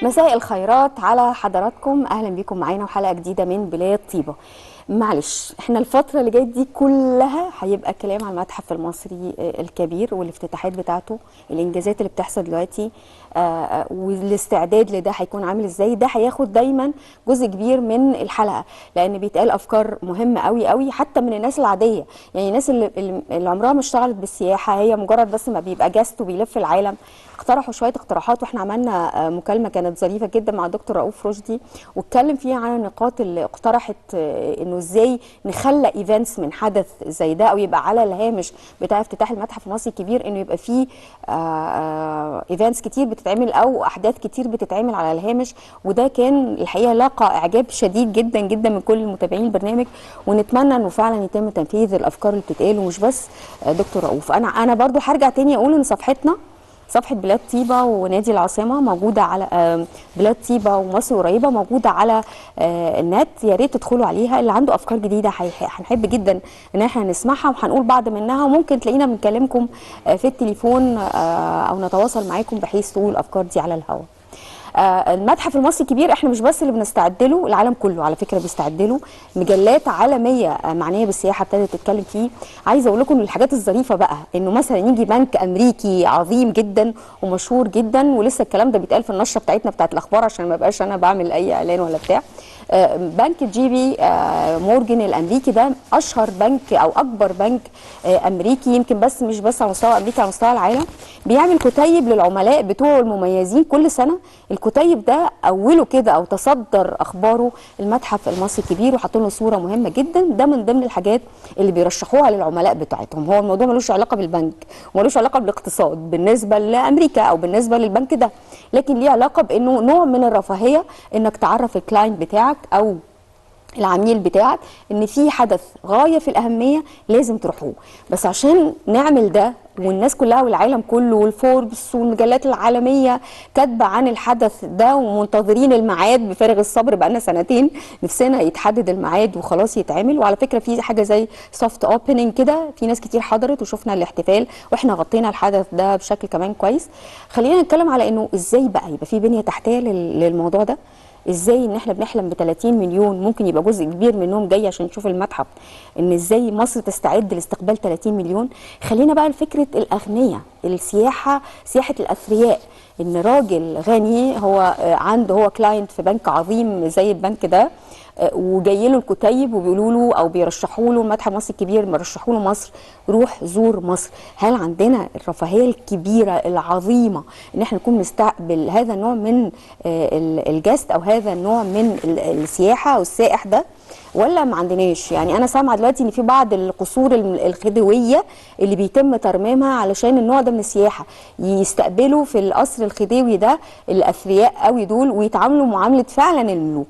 مساء الخيرات على حضراتكم، اهلا بيكم معانا وحلقه جديده من بلاد طيبه. معلش احنا الفتره اللي جايه دي كلها هيبقى كلام عن المتحف المصري الكبير والافتتاحات بتاعته، الانجازات اللي بتحصل دلوقتي، والاستعداد لده هيكون عامل ازاي. ده هياخد دايما جزء كبير من الحلقه، لان بيتقال افكار مهمه قوي قوي حتى من الناس العاديه. يعني الناس اللي عمرها ما اشتغلت بالسياحه، هي مجرد بس ما بيبقى جاست وبيلف العالم، اقترحوا شويه اقتراحات. واحنا عملنا مكالمه كانت ظريفه جدا مع الدكتور رؤوف رشدي، واتكلم فيها عن النقاط اللي اقترحت، انه ازاي نخلق ايفنتس من حدث زي ده، او يبقى على الهامش بتاع افتتاح المتحف المصري الكبير، انه يبقى فيه ايفنتس كتير بتتعمل او احداث كتير بتتعمل على الهامش. وده كان الحقيقه لاقى اعجاب شديد جدا جدا من كل المتابعين البرنامج، ونتمنى انه فعلا يتم تنفيذ الافكار اللي بتتقال. ومش بس دكتور رؤوف، انا برضو هرجع تاني اقول ان صفحتنا، صفحة بلاد طيبة ونادي العاصمة موجودة على بلاد طيبة ومصر قريبة، موجودة على النت. يا ريت تدخلوا عليها، اللي عنده أفكار جديدة هنحب جدا إن احنا نسمعها وهنقول بعض منها، وممكن تلاقينا بنكلمكم في التليفون أو نتواصل معاكم بحيث تقولوا الأفكار دي على الهواء. المتحف المصري الكبير احنا مش بس اللي بنستعد له، العالم كله على فكره بيستعد له. مجلات عالميه معنيه بالسياحه ابتدت تتكلم فيه. عايزه اقول لكم الحاجات الظريفه بقى، انه مثلا يجي بنك امريكي عظيم جدا ومشهور جدا، ولسه الكلام ده بيتقال في النشره بتاعتنا بتاعت الاخبار عشان ما بقاش انا بعمل اي اعلان ولا بتاع. بنك جي بي مورجان الامريكي ده اشهر بنك او اكبر بنك امريكي، يمكن بس مش بس على مستوى امريكا، على مستوى العالم. بيعمل كتيب للعملاء بتوعه المميزين كل سنه. الكتيب ده اوله كده او تصدر اخباره المتحف المصري الكبير، وحاطين له صوره مهمه جدا. ده من ضمن الحاجات اللي بيرشحوها للعملاء بتاعتهم. هو الموضوع ملوش علاقه بالبنك وملوش علاقه بالاقتصاد بالنسبه لامريكا او بالنسبه للبنك ده، لكن ليه علاقه بانه نوع من الرفاهيه انك تعرف الكلاينت بتاعك او العميل بتاعك ان في حدث غايه في الاهميه لازم تروحوه. بس عشان نعمل ده، والناس كلها والعالم كله والفوربس والمجلات العالميه كاتبه عن الحدث ده ومنتظرين الميعاد بفارغ الصبر، بقالنا سنتين نفسنا يتحدد الميعاد وخلاص يتعمل. وعلى فكره في حاجه زي سوفت اوبننج كده، في ناس كتير حضرت وشفنا الاحتفال واحنا غطينا الحدث ده بشكل كمان كويس. خلينا نتكلم على انه ازاي بقى يبقى في بنيه تحتيه للموضوع ده. ازاي ان احنا بنحلم ب 30 مليون، ممكن يبقى جزء كبير منهم جاي عشان نشوف المتحف، ان ازاي مصر تستعد لاستقبال 30 مليون. خلينا بقى لفكره الاغنياء، السياحه، سياحه الاثرياء. ان راجل غني هو عنده هو كلاينت في بنك عظيم زي البنك ده، وجاي له الكتيب وبيقولوا له او بيرشحوا له المتحف المصري الكبير، مرشحوا له مصر، روح زور مصر. هل عندنا الرفاهيه الكبيره العظيمه ان احنا نكون نستقبل هذا النوع من الجست او هذا النوع من السياحه او السائح ده، ولا ما عندناش؟ يعني انا سامعه دلوقتي ان في بعض القصور الخديويه اللي بيتم ترميمها علشان النوع ده من السياحه يستقبلوا في القصر الخديوي ده الاثرياء قوي دول ويتعاملوا معامله فعلا الملوك.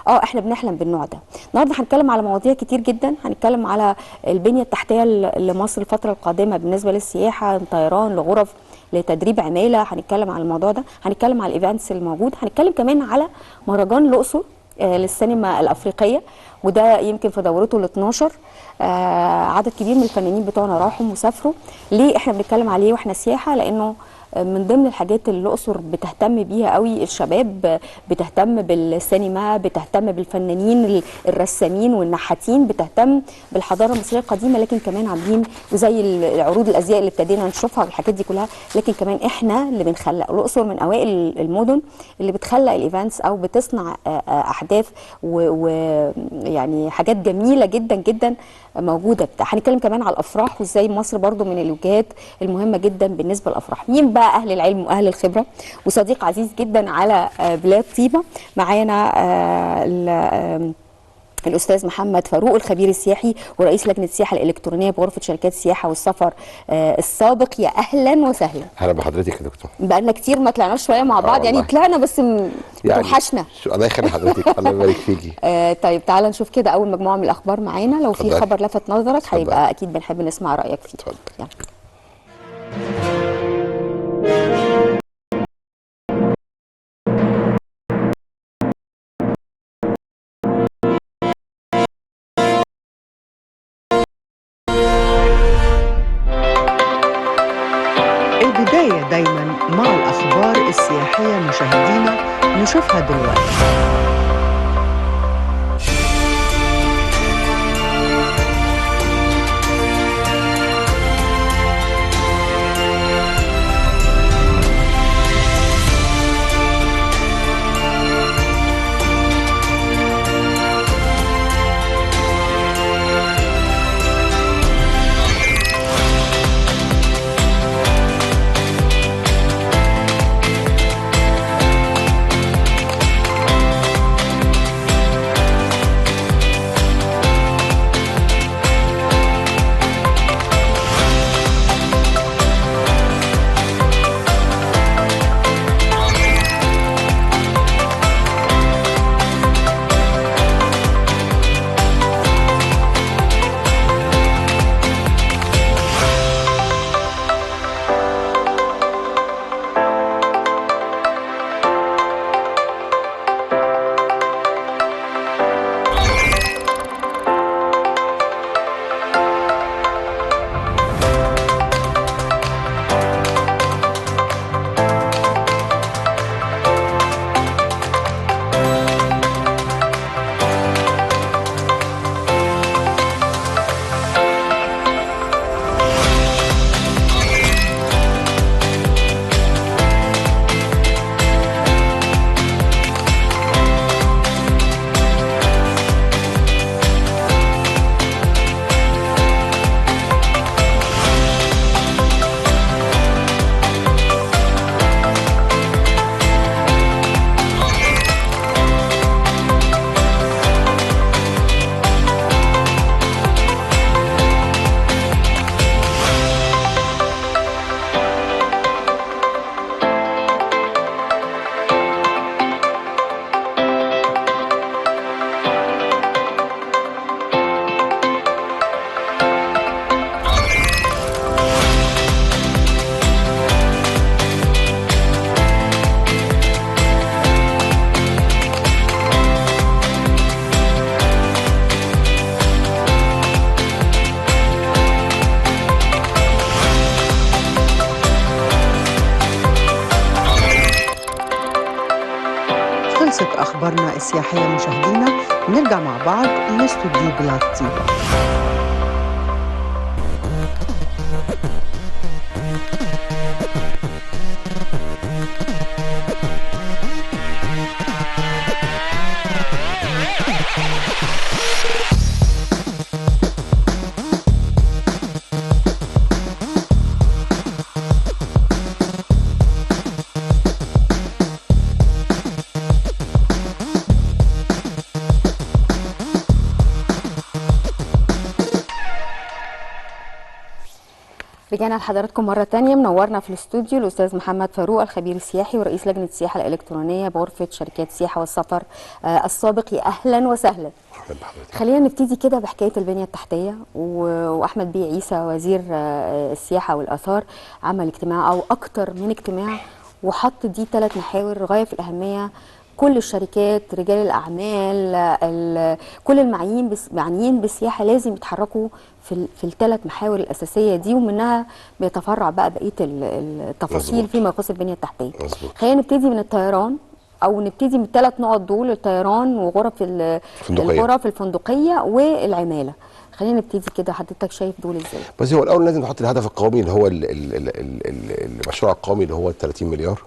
احنا بنحلم بالنوع ده. النهارده هنتكلم على مواضيع كتير جدا، هنتكلم على البنيه التحتيه لمصر الفتره القادمه بالنسبه للسياحه، من طيران لغرف لتدريب عماله. هنتكلم على الموضوع ده، هنتكلم على الايفنتس الموجود، هنتكلم كمان على مهرجان الاقصر للسينما الافريقيه، وده يمكن في دورته ال 12. عدد كبير من الفنانين بتوعنا راحوا وسافروا. ليه احنا بنتكلم عليه واحنا سياحه؟ لانه من ضمن الحاجات اللي الاقصر بتهتم بيها قوي الشباب، بتهتم بالسينما، بتهتم بالفنانين الرسامين والنحاتين، بتهتم بالحضاره المصريه القديمه، لكن كمان عاملين وزي العروض الازياء اللي ابتدينا نشوفها والحاجات دي كلها. لكن كمان احنا اللي بنخلق. الاقصر من اوائل المدن اللي بتخلق الايفنتس او بتصنع احداث ويعني حاجات جميله جدا جدا موجوده. هنتكلم كمان على الافراح وازاي مصر برضو من الوجهات المهمه جدا بالنسبه للافراح. مين بقى اهل العلم واهل الخبره؟ وصديق عزيز جدا على بلاد طيبه معانا الاستاذ محمد فاروق، الخبير السياحي ورئيس لجنه السياحه الالكترونيه بغرفه شركات السياحه والسفر السابق. يا اهلا وسهلا. اهلا بحضرتك يا دكتور. بقالنا كتير ما طلعناش شويه مع بعض، يعني طلعنا بس بتوحشنا. الله يخلي حضرتك. الله يبارك فيكي. طيب تعالى نشوف كده اول مجموعه من الاخبار معانا. لو في خبر لفت نظرك هيبقى اكيد بنحب نسمع رايك فيه. اتفضل. البداية دايما مع الأخبار السياحية مشاهدينا نشوفها دلوقتي. خلصت أخبارنا السياحية مشاهدينا، نرجع مع بعض لاستوديو بلاد طيبة. رجعنا لحضراتكم مرة تانية. منورنا في الاستوديو الأستاذ محمد فاروق، الخبير السياحي ورئيس لجنة السياحة الإلكترونية بغرفة شركات السياحة والسفر السابق. يا أهلا وسهلا. خلينا نبتدي كده بحكاية البنية التحتية، وأحمد بيه عيسى وزير السياحة والآثار عمل اجتماع أو أكتر من اجتماع، وحط دي 3 محاور غاية في الأهمية. كل الشركات، رجال الأعمال، كل المعنيين بالسياحة لازم يتحركوا في ال3 محاور الأساسية دي، ومنها بيتفرع بقى بقية التفاصيل مزبوط. فيما يخص البنية التحتية. خلينا نبتدي من الطيران، أو نبتدي من ال3 نقط دول: الطيران وغرف الغرف الفندقية والعمالة. خلينا نبتدي كده، حضرتك شايف دول ازاي؟ بس هو الأول لازم نحط الهدف القومي اللي هو المشروع القومي اللي هو ال 30 مليار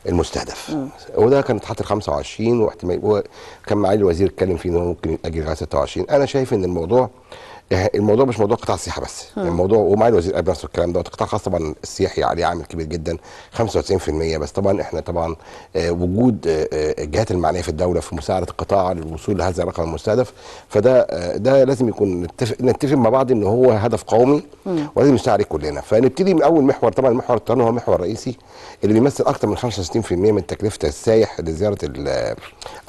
المستهدف. وده كان اتحط ل 25، واحتمال كان معالي الوزير اتكلم فيه انه ممكن يتاجل لغايه 26. انا شايف ان الموضوع مش موضوع قطاع السياحه بس، الموضوع ومعالي الوزير قال نفس الكلام ده. القطاع الخاص طبعا السياحي عليه عامل كبير جدا 95%، بس طبعا احنا طبعا وجود الجهات المعنيه في الدوله في مساعده القطاع للوصول لهذا الرقم المستهدف، فده لازم يكون نتفق مع بعض ان هو هدف قومي ولازم نشتغل عليه كلنا. فنبتدي من اول محور. طبعا محور الطيران هو محور رئيسي اللي بيمثل اكثر من 65% من تكلفه السائح لزياره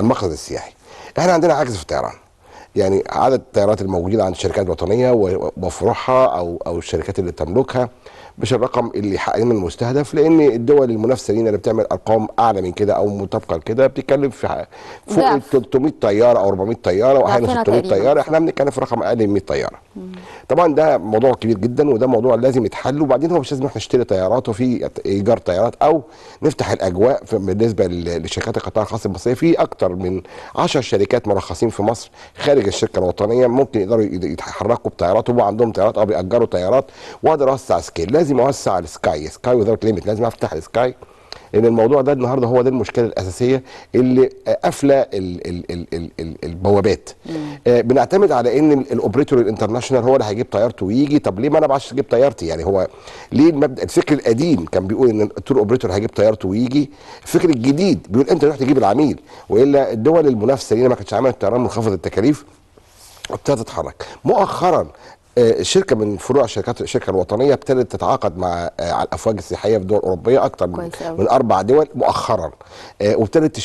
المقصد السياحي. احنا عندنا عجز في الطيران، يعني عدد الطيارات الموجوده عند الشركات الوطنيه وفروعها او الشركات اللي تملكها مش الرقم اللي حقيقي المستهدف، لان الدول المنافسه لينا اللي بتعمل ارقام اعلى من كده او مطابقه لكده بتتكلم في فوق ال 300 طياره او 400 طياره واحيانا 600 طياره. احنا بنتكلم في رقم اقل من 100 طياره. طبعا ده موضوع كبير جدا، وده موضوع لازم يتحل. وبعدين هو مش لازم احنا نشتري طيارات وفي ايجار طيارات او نفتح الاجواء بالنسبه لشركات القطاع الخاص المصريه. في اكتر من 10 شركات مرخصين في مصر خارج الشركه الوطنيه، ممكن يقدروا يتحركوا بطيارات، وبقى عندهم طيارات او بيأجروا طيارات، واقدر اوسع سكيل. لازم اوسع السكاي، سكاي وذاوت ليميت، لازم افتح السكاي، لان الموضوع ده النهارده هو ده المشكله الاساسيه اللي قافله البوابات. بنعتمد على ان الاوبريتور الانترناشونال هو اللي هيجيب طيارته ويجي. طب ليه ما انا بعرفش اجيب طيارتي؟ يعني هو ليه المبدا الفكر القديم كان بيقول ان التور اوبريتور هيجيب طيارته ويجي، الفكر الجديد بيقول انت تروح تجيب العميل. والا الدول المنافسه لينا ما كانتش عملت طيران منخفض التكاليف وابتدت تتحرك. مؤخرا شركه من فروع الشركه الوطنيه ابتدت تتعاقد مع على الافواج السياحيه في دول اوروبيه، اكثر من 4 دول مؤخرا، وابتدت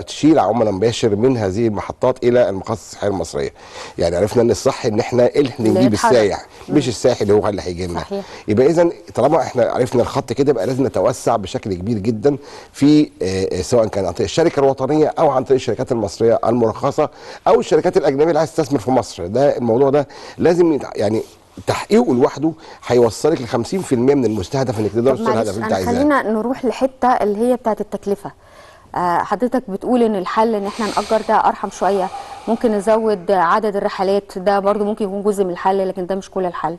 تشيل عملاء مباشر من هذه المحطات الى المقاصد السياحيه المصريه. يعني عرفنا ان الصح ان احنا نجيب السايح، مش السائح اللي هو اللي هيجي لنا. يبقى اذا طالما احنا عرفنا الخط كده، يبقى لازم نتوسع بشكل كبير جدا في سواء كان عن طريق الشركه الوطنيه او عن طريق الشركات المصريه المرخصه او الشركات الاجنبيه اللي عايز تستثمر في مصر. ده الموضوع ده لازم يعني تحقيقه لوحده هيوصلك ل 50% من المستهدف انك تقدر توصل الهدف اللي انت عايزاه. خلينا نروح لحته اللي هي بتاعه التكلفه. حضرتك بتقول ان الحل ان احنا نأجر، ده ارحم شويه، ممكن نزود عدد الرحلات، ده برضو ممكن يكون جزء من الحل، لكن ده مش كل الحل.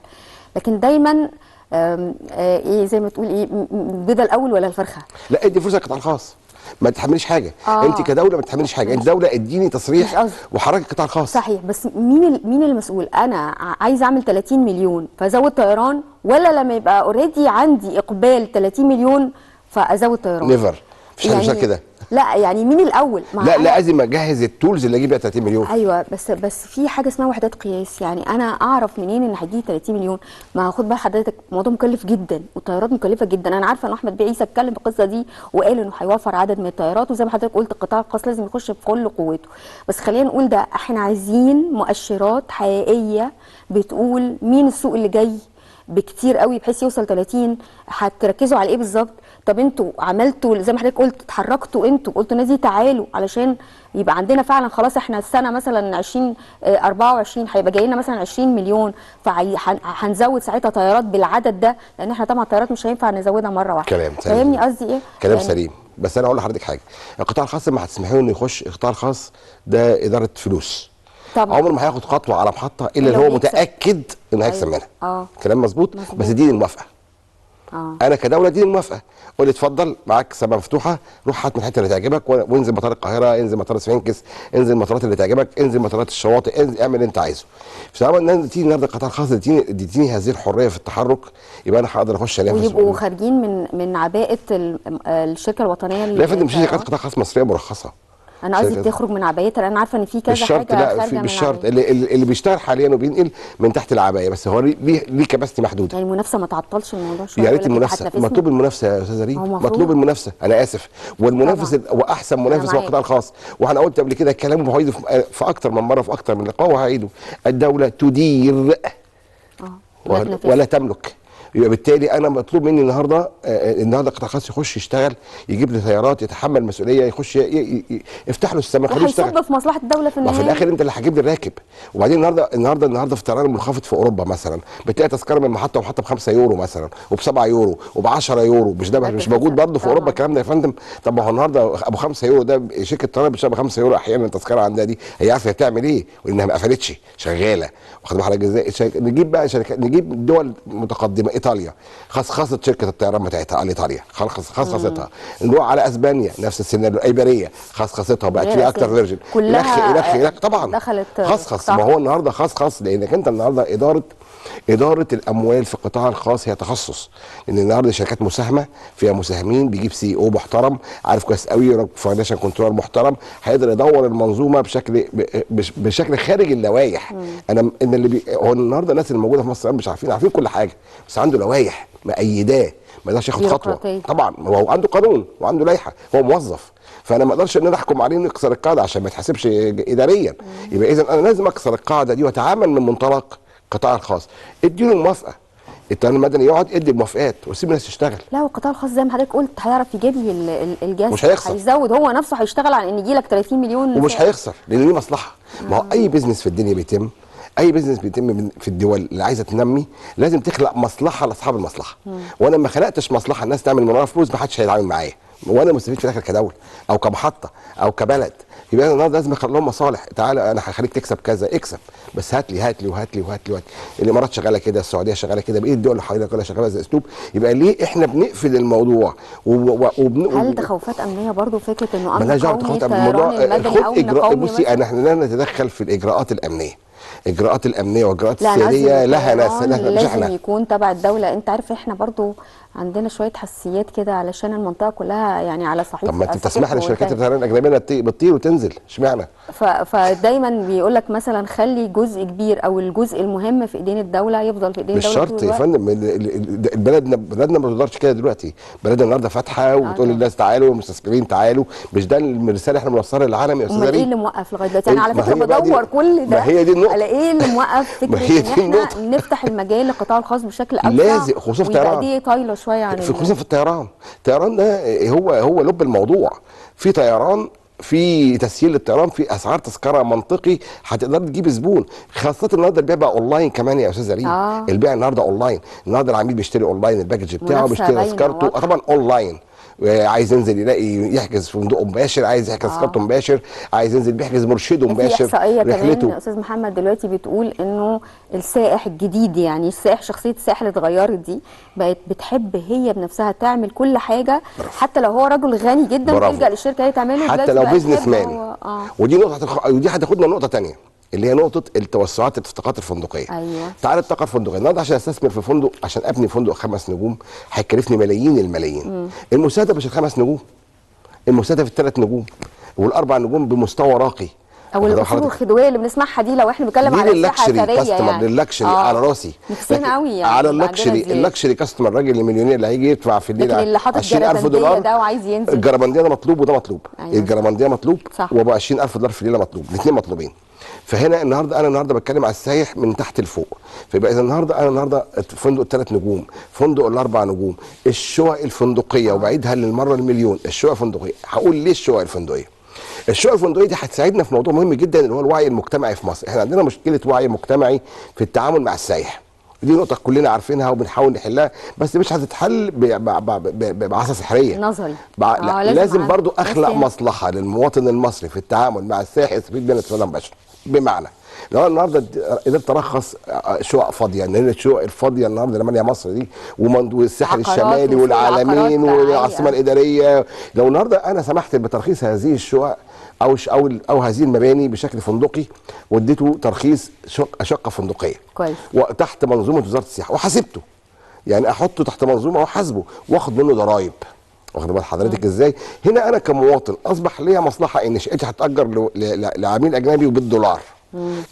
لكن دايما ايه زي ما تقول ايه، البيضه الاول ولا الفرخه؟ لا، ادي فرصه للقطاع الخاص، ما تحمليش حاجه. انت كدوله ما تحمليش حاجه، انت دوله اديني تصريح وحركي القطاع الخاص. صحيح، بس مين المسؤول؟ انا عايز اعمل 30 مليون فازود طيران، ولا لما يبقى اوريدي عندي اقبال 30 مليون فازود طيران؟ نيفر، مفيش حاجه يعني كده. لا يعني مين الاول؟ لا لازم اجهز التولز اللي اجيب بيها 30 مليون. ايوه، بس في حاجه اسمها وحدات قياس. يعني انا اعرف منين ان هيجي 30 مليون؟ ما خد بال حضرتك، الموضوع مكلف جدا والطيارات مكلفه جدا. انا عارفه ان احمد بيه عيسى اتكلم في القصه دي وقال انه هيوفر عدد من الطيارات، وزي ما حضرتك قلت القطاع الخاص لازم يخش بكل قوته. بس خلينا نقول ده احنا عايزين مؤشرات حقيقيه بتقول مين السوق اللي جاي بكتير قوي بحيث يوصل 30. هتركزوا على ايه بالظبط؟ طب انتوا عملتوا زي ما حضرتك قلت، اتحركتوا انتوا قلتوا الناس دي تعالوا علشان يبقى عندنا فعلا خلاص احنا السنه مثلا 2024 هيبقى جاي لنا مثلا 20 مليون، فهنزود ساعتها طيارات بالعدد ده، لان احنا طبعا الطيارات مش هينفع نزودها مره واحده. كلام سليم. فاهمني قصدي ايه؟ كلام يعني سليم. بس انا اقول لحضرتك حاجه، القطاع الخاص ما هتسمحي له انه يخش. القطاع الخاص ده اداره فلوس، طبعا عمره ما هياخد خطوه على محطه الا اللي هو متاكد انه هيكسب منها. كلام مظبوط. بس اديني الموافقه. انا كدوله اديني الموافقه، قول لي اتفضل معاك سبه مفتوحه، روح هات من الحته اللي تعجبك وانزل مطار القاهره، انزل مطار سفنكس، انزل المطارات اللي تعجبك، انزل مطارات الشواطئ، انزل اعمل اللي انت عايزه. فطالما الناس تيجي النهارده القطاع الخاص اديتيني هذه الحريه في التحرك، يبقى انا هقدر اخش انافس ويبقوا خارجين من عباءه الشركه الوطنيه. لا يا فندم، مش شركات قطاع خاص مصريه مرخصه. انا قصدي تخرج من عبايتها، لان انا عارفه ان في كذا حاجه خارجه من بالشرط اللي بيشتغل حاليا وبينقل من تحت العبايه، بس هو ليه كباستي محدوده. يعني المنافسه ما تعطلش الموضوع شويه؟ يا ريت المنافسه، مطلوب المنافسه يا استاذه ريم، مطلوب المنافسه، انا اسف. والمنافس واحسن منافس هو القطاع الخاص. وانا قلت قبل كده الكلام وهعيده في اكتر من مره في اكتر من لقاء وهعيده، الدوله تدير ولا تملك. يبقى بالتالي انا مطلوب مني النهارده القطاع الخاص يخش يشتغل، يجيب لي طيارات، يتحمل مسؤوليه، يخش يفتح له السماء، خليه يشتغل. هيصب في مصلحه الدوله في النهايه. في الاخر انت اللي هتجيب لي الراكب. وبعدين النهارده في الطيران المنخفض في اوروبا مثلا بتلاقي تذكره من محطه ومحطه ب 5 يورو مثلا وب7 يورو وب10 يورو. مش موجود برضه في اوروبا الكلام ده يا فندم. طب ما هو النهارده ابو 5 يورو ده شركه الطيران بتشتغل ب 5 يورو احيانا التذكره عندها دي، هي عارفه تعمل ايه وانها ما قفلتش شغاله. واخد بالك ازاي؟ نجيب بقى شركات، نجيب دول متقدمه، ايطاليا خصصت شركه الطيران بتاعتها ايطاليا خصصتها، نروح على اسبانيا نفس السيناريو، ايبريه خصصتها بقت فيها اكتر فيرجن، كلها طبعا دخلت خصص. ما هو النهارده خصص لانك انت النهارده اداره الاموال في القطاع الخاص هي تخصص. لان النهارده شركات مساهمه فيها مساهمين، بيجيب سي او محترم عارف كويس قوي، فاينانشال كنترول محترم، هيقدر يدور المنظومه بشكل خارج اللوائح. هو النهارده الناس اللي موجوده في مصر مش عارفين كل حاجه، بس عنده لوائح مأيداه، ما يقدرش ياخد خطوه. طبعا هو عنده قانون وعنده لائحه، هو موظف، فانا ما اقدرش ان انا احكم عليه انه يكسر القاعده عشان ما يتحاسبش اداريا. يبقى اذا انا لازم اكسر القاعده دي واتعامل من منطلق القطاع الخاص. اديله الموافقه، الطيران المدني يقعد ادي الموافقات وسيب الناس تشتغل. لا، والقطاع الخاص زي ما حضرتك قلت هيعرف يجيب لي الجاز، مش هيخسر، هيزود هو نفسه، هيشتغل على ان يجي لك 30 مليون ومش هيخسر لان ليه مصلحه. ما هو اي بيزنس في الدنيا بيتم اي بيزنس بيتم في الدول اللي عايزه تنمي لازم تخلق مصلحه لاصحاب المصلحه. وانا ما خلقتش مصلحه الناس تعمل من وراها فلوس، ما حدش هيتعامل معايا، وانا مستفيد في الاخر كدوله او كمحطه او كبلد. يبقى انا النهارده لازم اخلق لهم مصالح. تعالى انا هخليك تكسب كذا، اكسب، بس هات لي وهات لي وهات لي وهات لي. الامارات شغاله كده، السعوديه شغاله كده، بقيه الدول اللي حوالينا كلها شغاله زي اسلوب. يبقى ليه احنا بنقفل الموضوع هل تخوفات امنيه برضو فكره انه امن مالهاش دعوه قومي تخوفات طيران المدني او امن قومي بصي مثلا؟ احنا لا نتدخل في الاجراءات الامنيه. الاجراءات الامنيه والاجراءات لا، أنا قصدي السياديه لها ناس، الطيران مش لازم احنا. يكون تبع الدوله. انت عارف احنا برضو عندنا شويه حساسيات كده علشان المنطقه كلها يعني على صحيح. طب ما انت بتسمح لشركات الطيران الاجنبيه بتطير وتنزل، اشمعنى؟ فدايما بيقول لك مثلا خلي جزء كبير او الجزء المهم في ايدين الدوله يفضل في ايدين مش الدوله شرط يا فندم. بلدنا ما تقدرش كده دلوقتي. بلدنا النهارده فاتحه وبتقول للناس تعالوا، المستثمرين تعالوا. مش ده الرساله احنا بنوصلها للعالم يا استاذه امال ايه ريم؟ اللي موقف لغايه دلوقتي؟ انا على ما فكره هي بقى بدور كل ده ما هي دي النقطه. على ايه اللي موقف فكره ما هي ان دي احنا النقطة. نفتح المجال للقطاع الخاص بشكل اوسع، لازم، خصوصا في ويبقى الطيران. دي طايله شويه عن خصوصا في الطيران. الطيران ده هو لب الموضوع. في طيران، في تسهيل للطيران، في اسعار تذكره منطقي هتقدر تجيب زبون. خاصه النهارده البيع بقى اونلاين كمان يا استاذه ريم. البيع النهارده اونلاين. النهارده العميل بيشتري اونلاين الباكج بتاعه، بيشتري تذكرته طبعا اونلاين. عايز ينزل يلاقي يحجز فندقه مباشر، عايز يحجز تذكرته مباشر، عايز ينزل بيحجز مرشده مباشر. في احصائيه رحلته كمان استاذ محمد دلوقتي بتقول انه السائح الجديد، يعني السائح، شخصيه السائح اللي اتغيرت دي، بقت بتحب هي بنفسها تعمل كل حاجه. حتى لو هو رجل غني جدا تلجأ للشركه هي تعمله، حتى لو بيزنس مان. ودي نقطه، ودي هتاخدنا لنقطه ثانيه اللي هي نقطه التوسعات الصفقات الفندقيه. ايوه. تعالى الطاقه الفندقيه النهارده عشان استثمر في فندق، عشان ابني فندق 5 نجوم هيكلفني ملايين الملايين. المستهدف مش ال5 نجوم، المستهدف ال3 نجوم وال4 نجوم بمستوى راقي. او الاصول الخديويه اللي بنسمعها دي لو احنا بنتكلم على السياحه اثريه يعني. للكشري على راسي نفسنا قوي يعني على اللكشري كاستمر. الراجل المليونير اللي هيجي يدفع في الليله 20,000 دولار ده وعايز ينزل. الجربنديه ده مطلوب وده مطلوب. أيوة. الجربنديه مطلوب وابو 20,000 دولار في الليله مطلوب، الاثنين مطلوبين. فهنا النهارده انا بتكلم على السايح من تحت لفوق. فيبقى اذا النهارده فندق ال3 نجوم، فندق ال4 نجوم، الشقق الفندقيه وبعيدها للمره المليون، الشقق الفندقيه. هقول ليه الشقق الفندقيه؟ الشقق الفندقيه دي هتساعدنا في موضوع مهم جدا اللي هو الوعي المجتمعي في مصر. احنا عندنا مشكله وعي مجتمعي في التعامل مع السائح. دي نقطه كلنا عارفينها وبنحاول نحلها، بس مش هتتحل بعصا سحريه نظري. لازم برضو اخلق مصلحه للمواطن المصري في التعامل مع السائح يستفيد منها استفاده مباشره. بمعنى لو النهارده قدرت ارخص شقق فاضيه، ان الشقق الفاضيه النهارده اللي ماليه مصر دي والساحل الشمالي والعالمين والعاصمه الاداريه، لو النهارده انا سمحت بترخيص هذه الشقق او هذه المباني بشكل فندقي، واديته ترخيص شقه فندقيه كويس وتحت منظومه وزاره السياحه وحاسبته، يعني احطه تحت منظومه واحاسبه واخد منه ضرائب. واخد بال حضرتك ازاي؟ هنا انا كمواطن اصبح ليا مصلحه ان شقتي هتاجر لعميل اجنبي وبالدولار.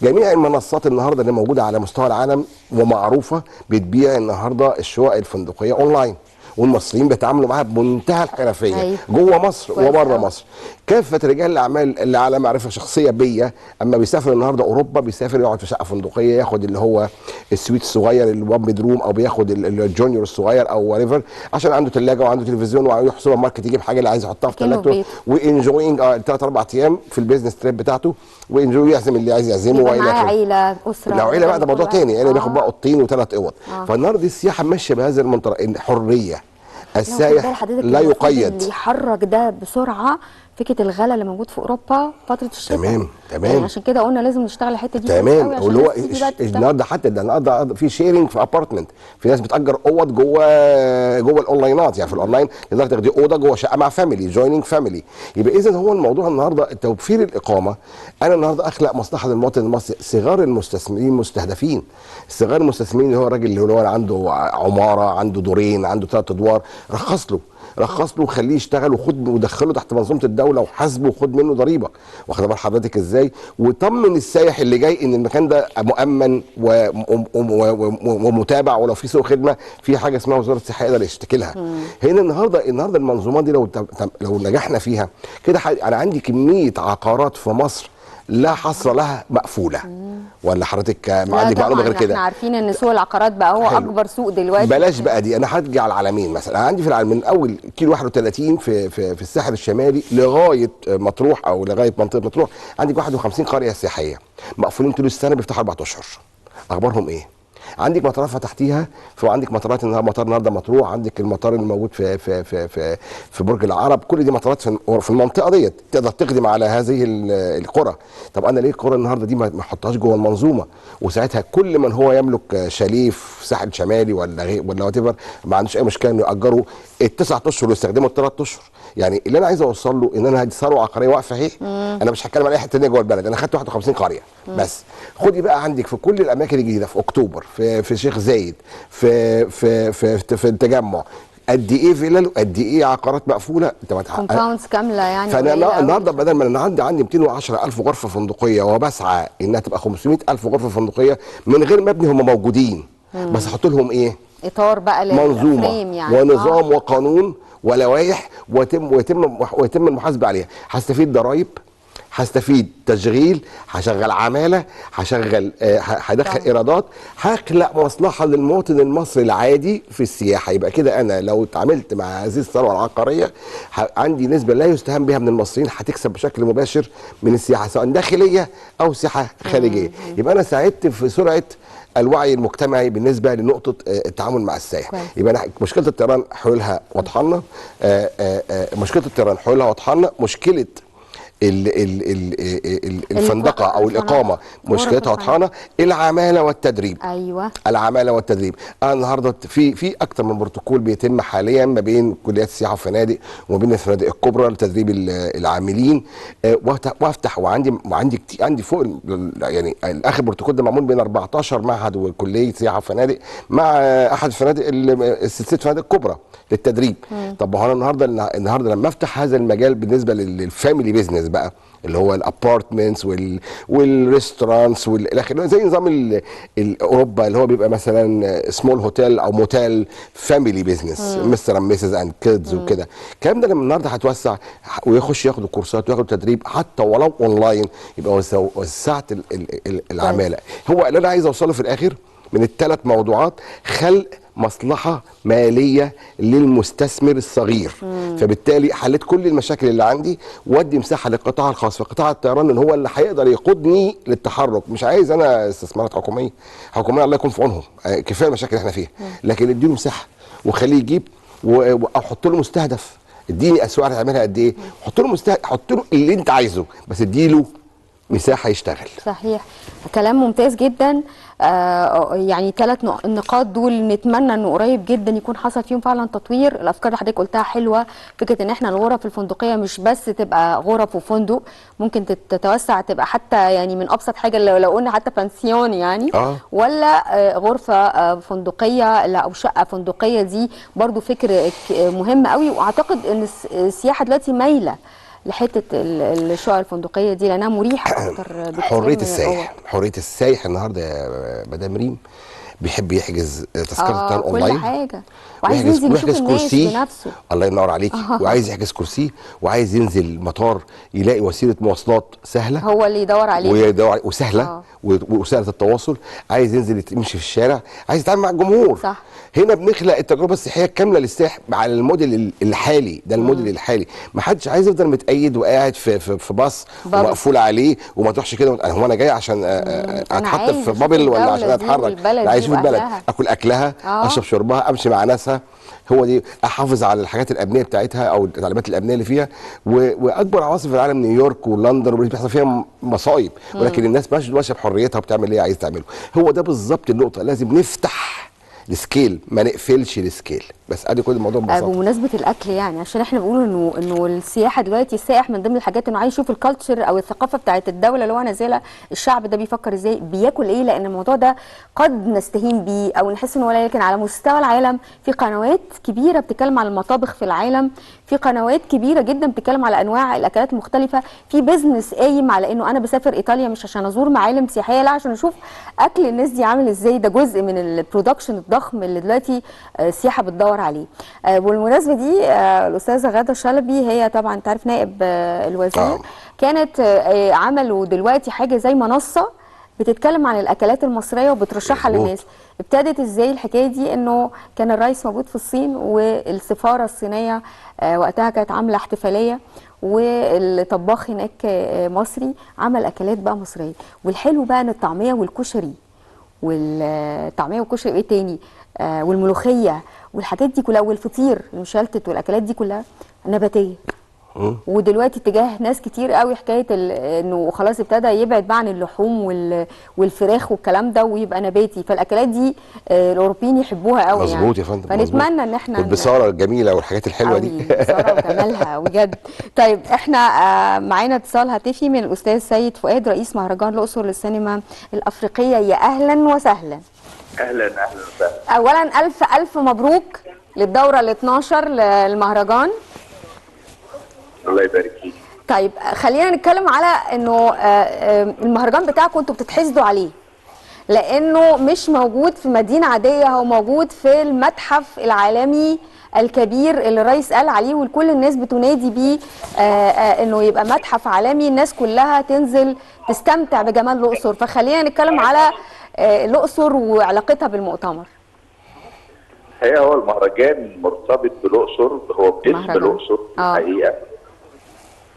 جميع المنصات النهارده اللي موجوده على مستوى العالم ومعروفه بتبيع النهارده الشقق الفندقيه اونلاين، والمصريين بيتعاملوا معاها بمنتهى الحرفيه. أيوة. جوه مصر وبره مصر. كافه رجال الاعمال اللي على معرفه شخصيه بيا اما بيسافر النهارده اوروبا، بيسافر يقعد في شقه فندقيه، ياخد اللي هو السويت الصغير الوان بيدروم، او بياخد الجونيور الصغير او وريفر، عشان عنده ثلاجه وعنده تلفزيون ويروح سوبر ماركت يجيب حاجه اللي عايز يحطها في ثلاجته، وانجوينج 3-4 ايام في البيزنس تريب بتاعته، وانجوي يعزم اللي عايز يعزمه. معاه عيله اسره، لو عيله بقى ده موضوع ثاني، يعني بياخد بقى اوضتين و3 اوض. فالنهارده السياحه ماشيه بهذا المنطلق، الحريه. السائح لا يقيد. اللي يحرك ده بسرعه فكره الغلا اللي موجود في اوروبا فتره الشتاء. تمام يعني عشان كده قلنا لازم نشتغل الحته دي تمام. واللي هو النهارده حتى ده النهارده في شيرنج في ابارتمنت، في ناس بتاجر اوض جوه الاونلاينات، يعني في الاونلاين تقدر تاخدي اوضه جوه شقه مع فاميلي، جويننج فاميلي. يبقى اذا هو الموضوع النهارده توفير الاقامه. انا النهارده اخلق مصلحه للمواطن المصري. صغار المستثمرين مستهدفين. صغار المستثمرين اللي هو الراجل اللي هو عنده عماره، عنده دورين، عنده 3 ادوار، رخص له وخليه يشتغل ودخله تحت منظومه الدوله وحاسبه وخد منه ضريبه. واخد بال حضرتك ازاي؟ وطمن السائح اللي جاي ان المكان ده مؤمن ومتابع، ولو في سوء خدمه في حاجه اسمها وزاره الصحه يقدر يشتكي لها. هنا النهارده المنظومات دي لو نجحنا فيها كده، انا عندي كميه عقارات في مصر لا حصر لها مقفوله. ولا حضرتك لا عندك معلومه طبعا غير كده؟ احنا عارفين ان سوق العقارات بقى هو حلو. اكبر سوق دلوقتي. بلاش بقى دي، انا هرجع على العلمين مثلا. انا عندي في العلمين من اول كيلو 31 في الساحل الشمالي لغايه مطروح او لغايه منطقه مطروح، عندك 51 قريه سياحيه مقفولين طول السنه، بيفتحوا 4 اشهر. اخبارهم ايه؟ عندك مطارات فتحتيها، وعندك مطارات مطار النهارده مطروح، عندك المطار اللي موجود في برج العرب، كل دي مطارات في المنطقه ديت تقدر تخدم على هذه القرى. طب انا ليه القرى النهارده دي ما احطهاش جوه المنظومه؟ وساعتها كل من هو يملك شاليه في ساحل شمالي ولا وات ايفر ما عندوش اي مشكله انه ياجره ال9 اشهر ويستخدمه ال3 اشهر. يعني اللي انا عايز اوصل له ان انا هدي ثروه عقاريه واقفه اهي. انا مش هتكلم على اي حته ثانيه جوه البلد، انا خدت 51 قريه بس. خدي بقى عندك في كل الاماكن الجديده، في اكتوبر، في شيخ زايد، في التجمع، قد ايه فيلل وقد ايه عقارات مقفوله انت ما تحققش. كومباوندز كامله يعني. فانا النهارده بدل ما انا عندي 210,000 غرفه فندقيه وبسعى انها تبقى 500,000 غرفه فندقيه من غير مبني، هم موجودين بس احط لهم ايه؟ اطار بقى منظومه يعني. ونظام وقانون ولوائح، ويتم المحاسبه عليها. هستفيد ضرائب، هستفيد تشغيل، هشغل عماله، هدخل ايرادات، هخلق مصلحه للمواطن المصري العادي في السياحه. يبقى كده انا لو اتعاملت مع هذه الثروه العقاريه عندي نسبه لا يستهان بها من المصريين هتكسب بشكل مباشر من السياحه، سواء داخليه او سياحه خارجيه. يبقى انا ساعدت في سرعه الوعي المجتمعي بالنسبه لنقطه التعامل مع السائح. يبقى مشكله الطيران حلولها واضحه لنا، مشكله الطيران حلولها واضحه لنا، مشكله الفندقه او الاقامه مشكلتها واضحه، العماله والتدريب. ايوه، العماله والتدريب. انا النهارده في اكتر من بروتوكول بيتم حاليا ما بين كليات السياحه والفنادق وما بين الفنادق الكبرى لتدريب العاملين. وافتح عندي فوق يعني اخر بروتوكول ده معمول بين 14 معهد وكليه سياحه وفنادق مع احد الفنادق سلسله فنادق كبرى للتدريب. طب ما هو انا النهارده لما افتح هذا المجال بالنسبه للفاميلي بيزنس بقى، اللي هو الابارتمنتس والريستورانتس والاخر، زي نظام اوروبا اللي هو بيبقى مثلا سمول هوتيل او موتيل فاميلي بيزنس، مستر اند ميسز اند كيدز وكده. الكلام ده لما النهارده هتوسع ويخش ياخدوا كورسات وياخدوا تدريب حتى ولو اونلاين، يبقى وسعت العماله. هو اللي انا عايز اوصله في الاخر من الثلاث موضوعات: خلق مصلحة مالية للمستثمر الصغير. فبالتالي حلت كل المشاكل اللي عندي، وادي مساحة للقطاع الخاص في قطاع الطيران ان هو اللي هيقدر يقودني للتحرك. مش عايز انا استثمارات حكومية الله يكون في عونهم، كفاية المشاكل اللي احنا فيها، لكن اديله مساحة وخليه يجيب، واحط له مستهدف. اديني اسواق هتعملها قد ايه، حط له مستهدف، حط له اللي انت عايزه، بس اديله مساحه يشتغل. صحيح، كلام ممتاز جدا. يعني 3 نقاط دول نتمنى انه قريب جدا يكون حصل فيهم فعلا تطوير. الافكار اللي حضرتك قلتها حلوه، فكره ان احنا الغرف الفندقيه مش بس تبقى غرف وفندق، ممكن تتوسع تبقى حتى يعني من ابسط حاجه لو قلنا حتى بانسيون يعني ولا غرفه فندقيه او شقه فندقيه. دي برضو فكر مهم قوي، واعتقد ان السياحه دلوقتي مايله لحته الشقق الفندقيه دي لانها مريحه اكتر بكتير. حريه السايح النهارده يا مدام ريم بيحب يحجز تذكره اونلاين، كل حاجه، وعايز ينزل يشوف الناس بنفسه. الله ينور عليك. وعايز يحجز كرسي، وعايز ينزل مطار يلاقي وسيله مواصلات سهله هو اللي يدور عليه وسهله وسهله التواصل. عايز ينزل يمشي في الشارع، عايز يتعامل مع الجمهور. صح. هنا بنخلق التجربه السياحيه الكامله للسائح على الموديل الحالي ده. الموديل الحالي ما حدش عايز يفضل متقيد وقاعد في باص ومقفول عليه وما تروحش كده. هو انا جاي عشان اتحط في بابل ولا عشان اتحرك؟ عايز اشوف البلد، اكل اكلها، اشرب شربها، امشي مع ناسها. هو دي احافظ على الحاجات الامنيه بتاعتها او التعليمات الامنيه اللي فيها. واكبر عواصم في العالم نيويورك ولندن بيحصل فيها مصايب، ولكن الناس ماشيه بحريتها وبتعمل اللي هي عايز تعمله. هو ده بالظبط النقطه، لازم نفتح السكيل ما نقفلش السكيل. بس ادي كل الموضوع ببساطه. بمناسبه الاكل يعني، عشان احنا بنقول انه السياحه دلوقتي، السائح من ضمن الحاجات انه عايز يشوف الكالتشر او الثقافه بتاعت الدوله اللي هو نازلها، الشعب ده بيفكر ازاي، بياكل ايه، لان الموضوع ده قد نستهين بيه او نحس انه، ولكن على مستوى العالم في قنوات كبيره بتتكلم عن المطابخ في العالم، في قنوات كبيره جدا بتتكلم على انواع الاكلات المختلفه، في بيزنس قايم على انه انا بسافر ايطاليا مش عشان ازور معالم سياحيه، لا عشان اشوف اكل الناس دي عامل ازاي. ده جزء من البرودكشن الضخم الضخم اللي دلوقتي السياحه بتدور عليه. بالمناسبه دي الاستاذه غاده شلبي هي طبعا انت عارف نائب الوزير، كانت عملوا دلوقتي حاجه زي منصه بتتكلم عن الاكلات المصريه وبترشحها للناس. ابتدت ازاي الحكايه دي؟ انه كان الرئيس موجود في الصين والسفاره الصينيه وقتها كانت عامله احتفاليه، والطباخ هناك مصري عمل اكلات بقى مصريه. والحلو بقى ان الطعميه والكشري ايه تاني، والملوخيه والحاجات دي كلها والفطير المشلتت والاكلات دي كلها نباتيه. ودلوقتي اتجاه ناس كتير قوي حكايه انه خلاص ابتدى يبعد بقى عن اللحوم والفراخ والكلام ده ويبقى نباتي. فالاكلات دي الاوروبيين يحبوها قوي يعني. مظبوط يا فندم، فنتمنى ان احنا والبصاره الجميله والحاجات الحلوه دي البصاره وجمالها بجد. طيب احنا معانا اتصال هاتفي من الاستاذ سيد فؤاد رئيس مهرجان الاقصر للسينما الافريقيه. يا اهلا وسهلا. اهلا وسهلا. اولا الف مبروك للدوره ال 12 للمهرجان. الله يبارك فيك. طيب خلينا نتكلم على انه المهرجان بتاعكم انتوا بتتحسدوا عليه لانه مش موجود في مدينه عاديه، هو موجود في المتحف العالمي الكبير اللي الرئيس قال عليه والكل الناس بتنادي بيه انه يبقى متحف عالمي الناس كلها تنزل تستمتع بجمال الاقصر. فخلينا نتكلم على الاقصر وعلاقتها بالمؤتمر. هو المهرجان مرتبط بالاقصر، هو باسم الاقصر الحقيقه.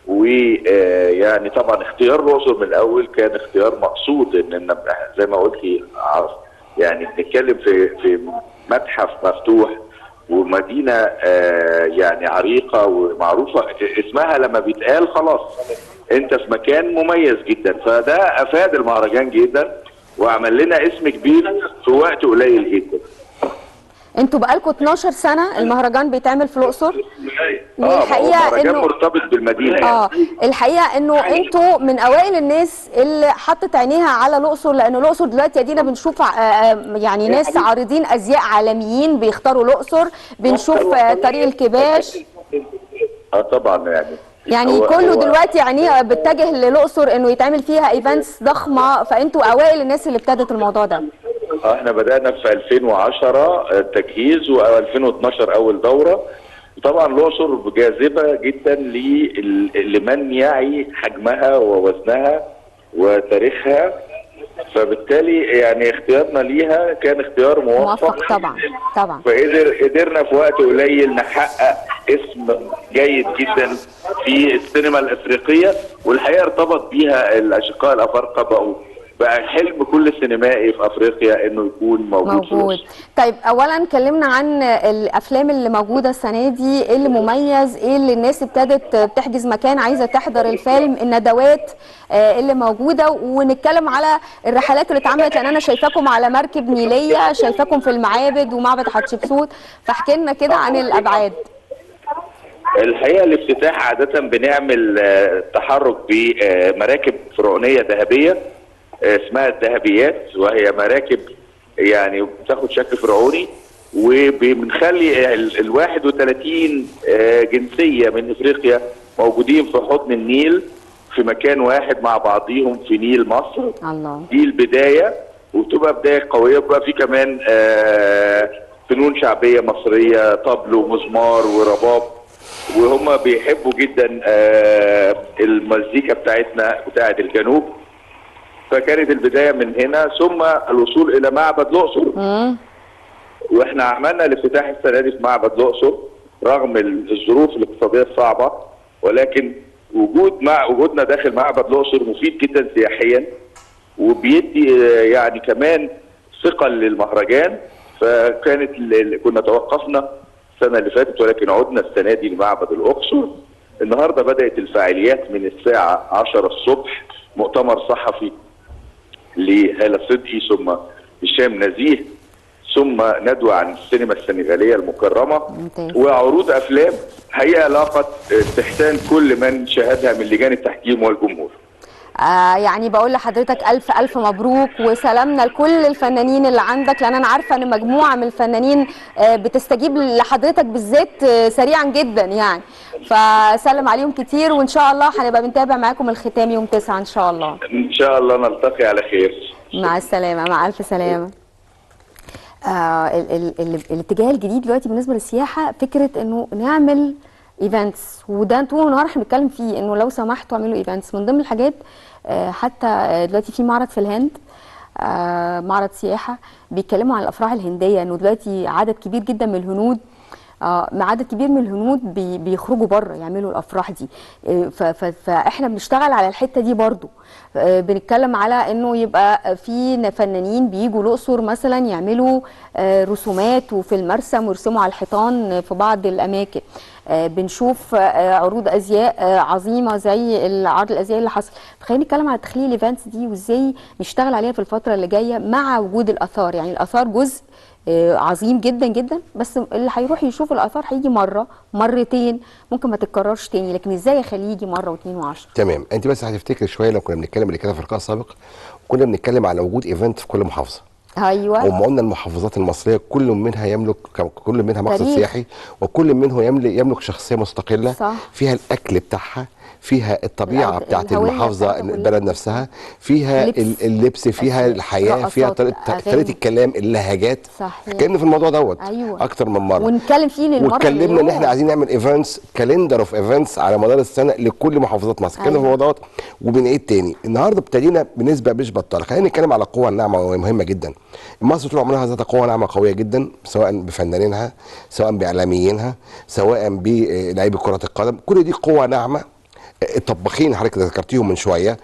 ويعني طبعا اختيار الاقصر من الاول كان اختيار مقصود، ان زي ما قلتي يعني بنتكلم في متحف مفتوح ومدينه يعني عريقه ومعروفه، اسمها لما بيتقال خلاص انت في مكان مميز جدا. فده افاد المهرجان جدا وعمل لنا اسم كبير في وقت قليل جدا. انتوا بقالكم 12 سنه المهرجان بيتعمل في الاقصر. والحقيقه انه مرتبط بالمدينه يعني. الحقيقه انه انتوا من اوائل الناس اللي حطت عينيها على الاقصر، لان الاقصر دلوقتي ادينا بنشوف يعني ناس عارضين ازياء عالميين بيختاروا الاقصر، بنشوف طريق الكباش. طبعا يعني كله دلوقتي عينيه بتتجه للاقصر انه يتعمل فيها ايفنتس ضخمه، فانتوا اوائل الناس اللي ابتدت الموضوع ده. احنا بدأنا في 2010 التجهيز و2012 اول دورة. طبعا الاقصر جاذبة جدا لمن يعي حجمها ووزنها وتاريخها، فبالتالي يعني اختيارنا ليها كان اختيار موفق طبعا. فقدرنا في وقت قليل نحقق اسم جيد جدا في السينما الافريقية، والحقيقة ارتبط بيها الاشقاء الافارقة، بقى حلم كل سينمائي في افريقيا انه يكون موجود. طيب اولا كلمنا عن الافلام اللي موجوده السنه دي، ايه اللي مميز، ايه اللي الناس ابتدت بتحجز مكان عايزه تحضر الفيلم، الندوات اللي موجوده، ونتكلم على الرحلات اللي اتعملت لان انا شايفاكم على مركب نيليه، شايفاكم في المعابد ومعبد حتشبسوت، فاحكي لنا كده عن الابعاد. الحقيقه الافتتاح عاده بنعمل تحرك بمراكب فرعونيه ذهبيه اسمها الذهبيات، وهي مراكب يعني بتاخد شكل فرعوني، وبنخلي ال 31 جنسيه من افريقيا موجودين في حضن النيل في مكان واحد مع بعضيهم في نيل مصر. الله. دي البدايه، وبتبقى بدايه قويه، وبقى في كمان فنون شعبيه مصريه، طبل ومزمار ورباب، وهم بيحبوا جدا المزيكا بتاعتنا بتاعت الجنوب. فكانت البدايه من هنا، ثم الوصول الى معبد الاقصر. واحنا عملنا الافتتاح السنه دي في معبد الاقصر رغم الظروف الاقتصاديه الصعبه، ولكن وجودنا داخل معبد الاقصر مفيد جدا سياحيا، وبيدي يعني كمان ثقل للمهرجان. فكانت كنا توقفنا السنه اللي فاتت، ولكن عدنا السنه دي لمعبد الاقصر. النهارده بدات الفعاليات من الساعه 10 الصبح، مؤتمر صحفي لهالة صدقي ثم هشام نزيه، ثم ندوة عن السينما السنغالية المكرمة، وعروض أفلام حقيقة لاقت استحسان كل من شاهدها من لجان التحكيم والجمهور. يعني بقول لحضرتك ألف مبروك، وسلامنا لكل الفنانين اللي عندك، لأن أنا عارفة إن مجموعة من الفنانين بتستجيب لحضرتك بالذات سريعا جدا يعني، فسلم عليهم كتير، وإن شاء الله هنبقى بنتابع معاكم الختام يوم 9 إن شاء الله. إن شاء الله نلتقي على خير. مع السلامة، مع ألف سلامة. الاتجاه الجديد دلوقتي بالنسبه للسياحه فكره انه نعمل ايفنتس، وده طول النهار احنا بنتكلم فيه انه لو سمحتوا اعملوا ايفنتس. من ضمن الحاجات حتى دلوقتي في معرض في الهند، معرض سياحه بيتكلموا عن الافراح الهنديه، انه دلوقتي عدد كبير جدا من الهنود عدد كبير من الهنود بيخرجوا بره يعملوا الافراح دي. فاحنا بنشتغل على الحته دي برضو. بنتكلم على انه يبقى في فنانين بيجوا الاقصر مثلا يعملوا رسومات وفي المرسم ويرسموا على الحيطان في بعض الاماكن. بنشوف عروض ازياء عظيمه زي العرض الازياء اللي حصل. فخلينا نتكلم على تخليل الايفنتس دي وازاي نشتغل عليها في الفتره اللي جايه مع وجود الاثار. يعني الاثار جزء عظيم جدا جدا، بس اللي هيروح يشوف الاثار هيجي مره مرتين، ممكن ما تتكررش تاني، لكن ازاي اخليه يجي مره واثنين وعشرة. تمام. انت بس هتفتكر شويه لو كنا بنتكلم اللي كده في اللقاء السابق، كنا بنتكلم على وجود ايفنت في كل محافظه. ايوه. وما قلنا المحافظات المصريه كل منها يملك، كل منها مقصد تاريخ. سياحي، وكل منه يملك شخصيه مستقله. صح. فيها الاكل بتاعها، فيها الطبيعه بتاعت الهوية المحافظه بتاعتها البلد نفسها، فيها اللبس، فيها الحياه، فيها طريقه الكلام، اللهجات. صحيح. اتكلمنا في الموضوع دوت أيوة. اكتر من مره، ونتكلم فيه للمره واتكلمنا ان احنا عايزين نعمل ايفنتس، كالندر اوف ايفنتس على مدار السنه لكل محافظات مصر. اتكلمنا في الموضوع دوت وبنعيد تاني. النهارده ابتدينا بنسبه مش بطاله. خلينا نتكلم على القوه الناعمه وهي مهمه جدا. مصر طول عمرها ذات قوه ناعمه قويه جدا، سواء بفنانينها، سواء باعلاميينها، سواء بلاعيبه كره القدم. كل دي قوه ناعمه. الطباخين حضرتك ذكرتيهم من شويه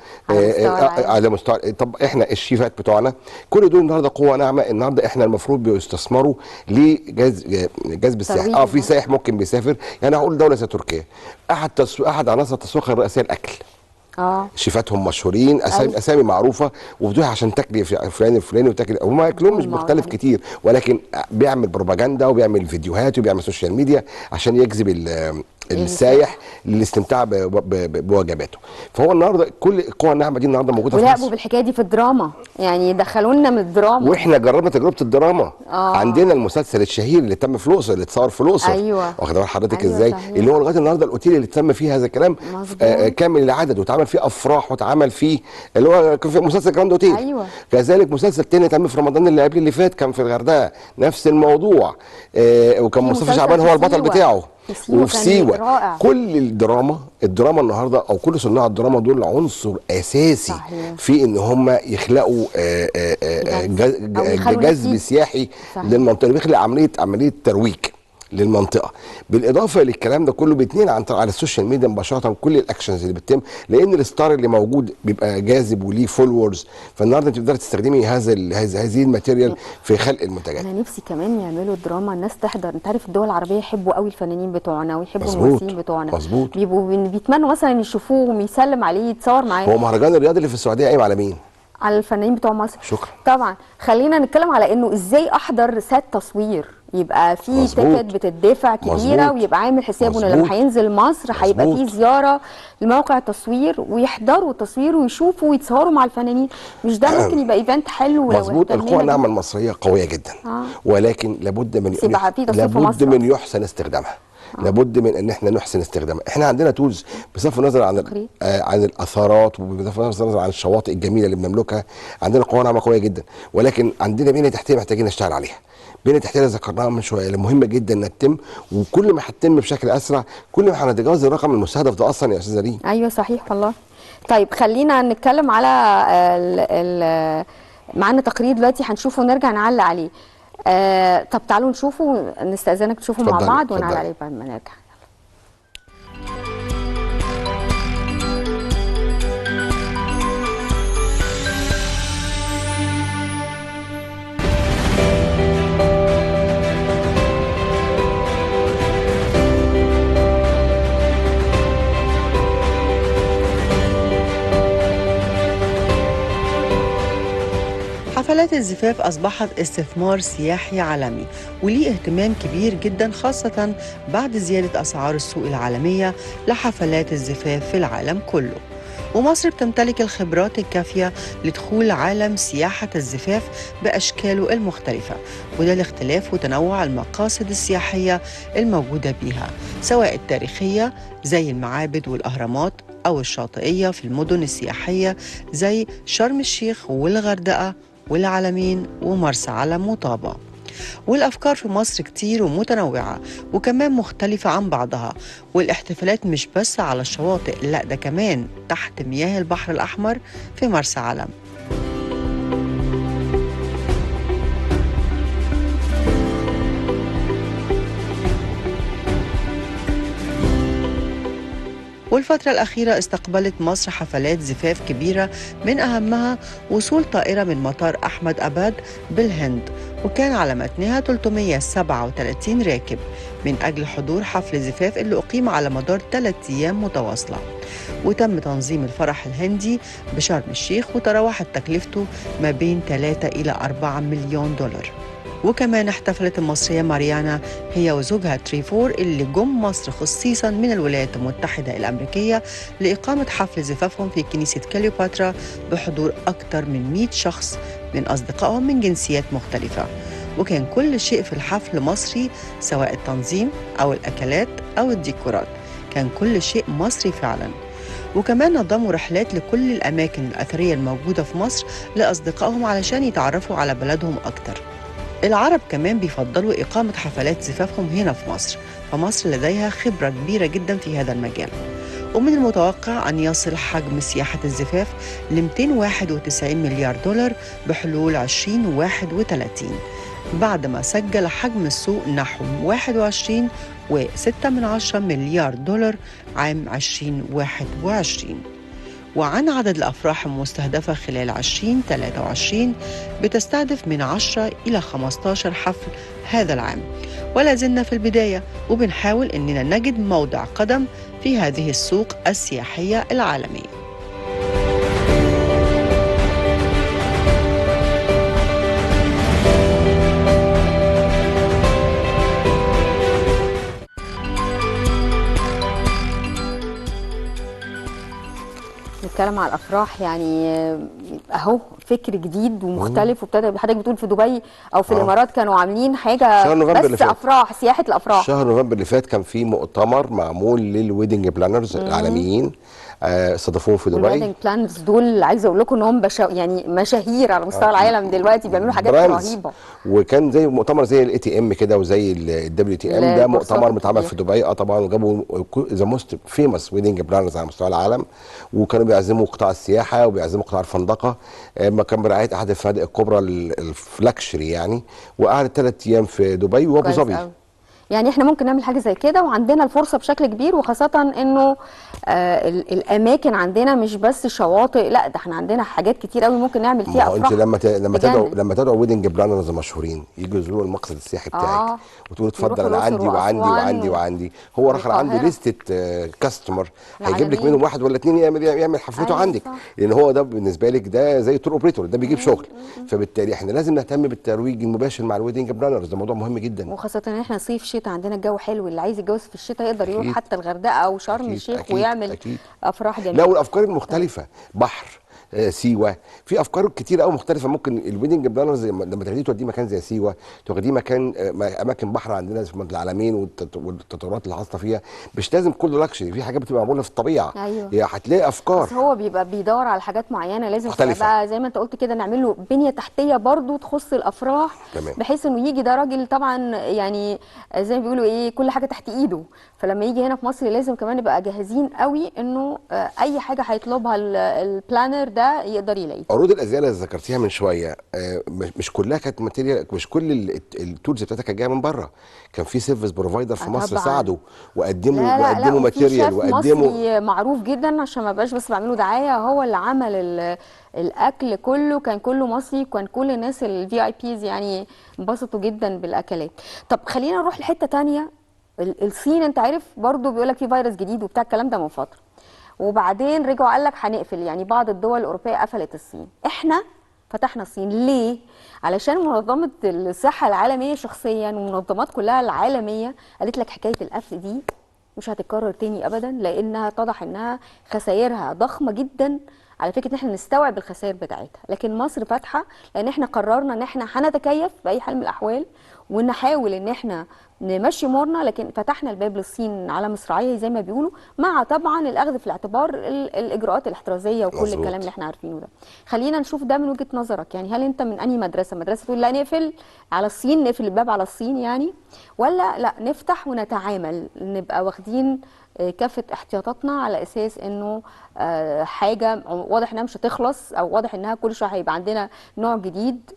على مستوى. طب احنا الشيفات بتوعنا، كل دول النهارده قوه ناعمه. النهارده احنا المفروض بيستثمروا لجذب السياح. في سائح ممكن بيسافر. يعني هقول دوله زي تركيا، احد عناصر التسويق الرئيسيه الاكل. شيفاتهم مشهورين، اسامي معروفه، وبتروح عشان تاكلي فلان الفلاني وتاكلي. هم اكلهم مش مختلف كتير، ولكن بيعمل بروباجندا وبيعمل فيديوهات وبيعمل سوشيال ميديا عشان يجذب السايح للاستمتاع بوجباته. فهو النهارده كل القوى الناعمه دي النهارده موجوده في مصر. ولعبوا بالحكايه دي في الدراما، يعني دخلوا لنا من الدراما، واحنا جربنا تجربه الدراما. عندنا المسلسل الشهير اللي تم في الاقصر، اللي اتصور في الاقصر. ايوه. واخد بال حضرتك ازاي؟ اللي هو لغايه النهارده الاوتيل اللي تم فيه هذا الكلام كامل العدد، واتعمل فيه افراح، واتعمل فيه اللي هو في مسلسل جراند اوتيل. ايوه. كذلك مسلسل تاني تم في رمضان اللي قبل اللي فات كان في الغردقه، نفس الموضوع. وكان مصطفى شعبان هو البطل بتاعه. وفي سيوه. كل الدراما النهارده، او كل صناع الدراما دول عنصر اساسي. صحيح. في ان هم يخلقوا جذب سياحي للمنطقه، بيخلق عمليه ترويج للمنطقه. بالاضافه للكلام ده كله بيتنقل على السوشيال ميديا مباشره، كل الاكشنز اللي بتتم، لان الستار اللي موجود بيبقى جاذب وليه فولورز. فالنهارده انت بتقدري تستخدمي هذه الماتيريال في خلق المنتجات. انا نفسي كمان يعملوا دراما الناس تحضر. انت عارف الدول العربيه يحبوا قوي الفنانين بتوعنا ويحبوا الممثلين بتوعنا. مظبوط. بيتمنوا مثلا يشوفوه ويسلم عليه يتصور معاه. هو مهرجان الرياض اللي في السعوديه قايم على مين؟ على الفنانين بتوع مصر. شكرا. طبعا. خلينا نتكلم على انه ازاي احضر سات تصوير، يبقى في تيكت بتدفع كبيره، ويبقى عامل حسابه انه لما هينزل مصر هيبقى في زياره لموقع التصوير ويحضروا التصوير ويشوفوا ويتصوروا مع الفنانين. مش ده ممكن يبقى ايفنت حلو؟ مظبوط. القوى الناعمه المصريه قويه جدا. ولكن لابد من يحسن استخدامها. لابد من ان احنا نحسن استخدامها. احنا عندنا تولز بصرف النظر عن الاثارات، وبصرف النظر عن الشواطئ الجميله اللي بنملكها. عندنا قوى ناعمه قويه جدا، ولكن عندنا بنيه تحتيه محتاجين نشتغل عليها. بنيه تحتيه اللي ذكرناها من شويه مهمه جدا انها تتم، وكل ما هتتم بشكل اسرع كل ما هنتجاوز الرقم المستهدف ده اصلا يا استاذه ريم. ايوه صحيح والله. طيب خلينا نتكلم على معانا تقرير دلوقتي هنشوفه ونرجع نعلق عليه. طب تعالوا نشوفه، نستأذنك تشوفوا مع بعض ونعلق عليه بعد ما نرجع. حفلات الزفاف أصبحت استثمار سياحي عالمي وليه اهتمام كبير جدا، خاصة بعد زيادة أسعار السوق العالمية لحفلات الزفاف في العالم كله. ومصر بتمتلك الخبرات الكافية لدخول عالم سياحة الزفاف بأشكاله المختلفة، وده لاختلاف وتنوع المقاصد السياحية الموجودة بيها، سواء التاريخية زي المعابد والأهرامات، أو الشاطئية في المدن السياحية زي شرم الشيخ والغردقة والعلمين ومرسى علم وطابة. والأفكار في مصر كتير ومتنوعة وكمان مختلفة عن بعضها، والاحتفالات مش بس على الشواطئ، لا ده كمان تحت مياه البحر الأحمر في مرسى علم. والفترة الأخيرة استقبلت مصر حفلات زفاف كبيرة، من أهمها وصول طائرة من مطار أحمد أباد بالهند، وكان على متنها 337 راكب من أجل حضور حفل زفاف اللي أقيم على مدار 3 أيام متواصلة. وتم تنظيم الفرح الهندي بشرم الشيخ، وتراوحت تكلفته ما بين 3 إلى 4 مليون دولار. وكمان احتفلت المصرية ماريانا هي وزوجها تريفور اللي جم مصر خصيصا من الولايات المتحدة الأمريكية لإقامة حفل زفافهم في كنيسة كليوباترا بحضور أكثر من 100 شخص من أصدقائهم من جنسيات مختلفة. وكان كل شيء في الحفل مصري، سواء التنظيم أو الأكلات أو الديكورات، كان كل شيء مصري فعلا. وكمان نظموا رحلات لكل الأماكن الأثرية الموجودة في مصر لأصدقائهم علشان يتعرفوا على بلدهم أكتر. العرب كمان بيفضلوا إقامة حفلات زفافهم هنا في مصر، فمصر لديها خبرة كبيرة جدا في هذا المجال. ومن المتوقع أن يصل حجم سياحة الزفاف ل 291 مليار دولار بحلول 2031، بعدما سجل حجم السوق نحو 21.6 مليار دولار عام 2021. وعن عدد الأفراح المستهدفة خلال 2023 بتستهدف من 10 إلى 15 حفل هذا العام، ولا زلنا في البداية وبنحاول أننا نجد موضع قدم في هذه السوق السياحية العالمية. نتكلم على الافراح، يعني اهو فكر جديد ومختلف، وابتدى حضرتك بتقول في دبي او في الامارات كانوا عاملين حاجه شهر نوفمبر اللي بس فات. افراح، سياحه الافراح. شهر نوفمبر اللي فات كان في مؤتمر معمول للويدنج بلانرز العالميين، استضافوهم في دبي. الويدنج بلانرز دول عايزه اقول لكم ان هم يعني مشاهير على مستوى العالم دلوقتي، بيعملوا حاجات رهيبه. وكان زي مؤتمر زي الاي تي ام كده وزي الدبليو تي ام، ده مؤتمر متعمل في دبي طبعا، وجابوا ذا موست فيموس ويدنج بلانرز على مستوى العالم، وكانوا بيعزموا قطاع السياحه وبيعزموا قطاع الفندقه. ما كان برعايه احد الفنادق الكبرى الفلاكشري يعني، وقعدت 3 ايام في دبي وابو ظبي. يعني احنا ممكن نعمل حاجه زي كده، وعندنا الفرصه بشكل كبير، وخاصه انه الاماكن عندنا مش بس شواطئ، لا ده احنا عندنا حاجات كتير قوي ممكن نعمل فيها افراح. انت لما تدعو ويدنج بلانرز مشهورين يجوا يزوروا المقصد السياحي بتاعك، وتقول اتفضل انا عندي وعندي، هو راح عنده لستة كاستمر هيجيب لك منهم 1 ولا 2 يعمل حفلته عندك، لان هو ده بالنسبه لك ده زي تور اوبريتور، ده بيجيب شغل. فبالتالي احنا لازم نهتم بالترويج المباشر مع الويدنج بلانرز، ده موضوع مهم جدا، وخاصه ان احنا صيف شتاء عندنا الجو حلو، اللي عايز يتجوز في الشتاء يقدر يروح حتى الغردقه او شرم الشيخ ويعمل افراح جميله. لا، والافكار المختلفه، بحر، سيوه، في افكار كتير قوي مختلفه. ممكن الويدنج بلانرز لما تاخديه توديه مكان زي سيوه، تاخديه مكان اماكن بحر عندنا في العلمين والتطورات اللي حاصله فيها، مش لازم كله لاكشري، في حاجات بتبقى معموله في الطبيعه. ايوه، هتلاقي افكار، بس هو بيبقى بيدور على حاجات معينه لازم تبقى بقى زي ما انت قلت كده، نعمل له بنيه تحتيه برضو تخص الافراح، بحيث انه يجي ده راجل طبعا يعني زي ما بيقولوا ايه، كل حاجه تحت ايده، فلما يجي هنا في مصر لازم كمان نبقى جاهزين قوي انه اي حاجه هيطلبها البلانر ده يقدر يلاقيها. عروض الازياء اللي ذكرتيها من شويه مش كلها كانت ماتيريال، مش كل التولز بتاعتها كانت جايه من بره، كان في سيرفيس بروفايدر في مصر ساعدوا وقدموا ماتيريال، وقدموا مصري معروف جدا، عشان ما بقاش بس بعمله دعايه، هو اللي عمل الاكل كله، كان كله مصري، كان كل الناس الفي اي بيز يعني انبسطوا جدا بالاكلات. طب خلينا نروح لحته ثانيه، الصين انت عارف برضو بيقول لك في فيروس جديد وبتاع الكلام ده من فتره، وبعدين رجعوا قال لك هنقفل، يعني بعض الدول الاوروبيه قفلت الصين، احنا فتحنا الصين ليه؟ علشان منظمه الصحه العالميه شخصيا والمنظمات كلها العالميه قالت لك حكايه القفل دي مش هتتكرر تاني ابدا، لانها اتضح انها خسائرها ضخمه جدا على فكره ان احنا نستوعب الخسائر بتاعتها، لكن مصر فاتحه لان احنا قررنا ان احنا هنتكيف باي حال من الاحوال، ونحاول ان احنا نمشي امورنا، لكن فتحنا الباب للصين على مصراعيه زي ما بيقولوا، مع طبعا الاخذ في الاعتبار الاجراءات الاحترازيه وكل مظبوط. الكلام اللي احنا عارفينه ده. خلينا نشوف ده من وجهه نظرك، يعني هل انت من انهي مدرسه تقول لا نقفل على الصين، نقفل الباب على الصين يعني، ولا لا نفتح ونتعامل، نبقى واخدين كافه احتياطاتنا على اساس انه حاجه واضح انها مش هتخلص، او واضح انها كل شويه هيبقى عندنا نوع جديد،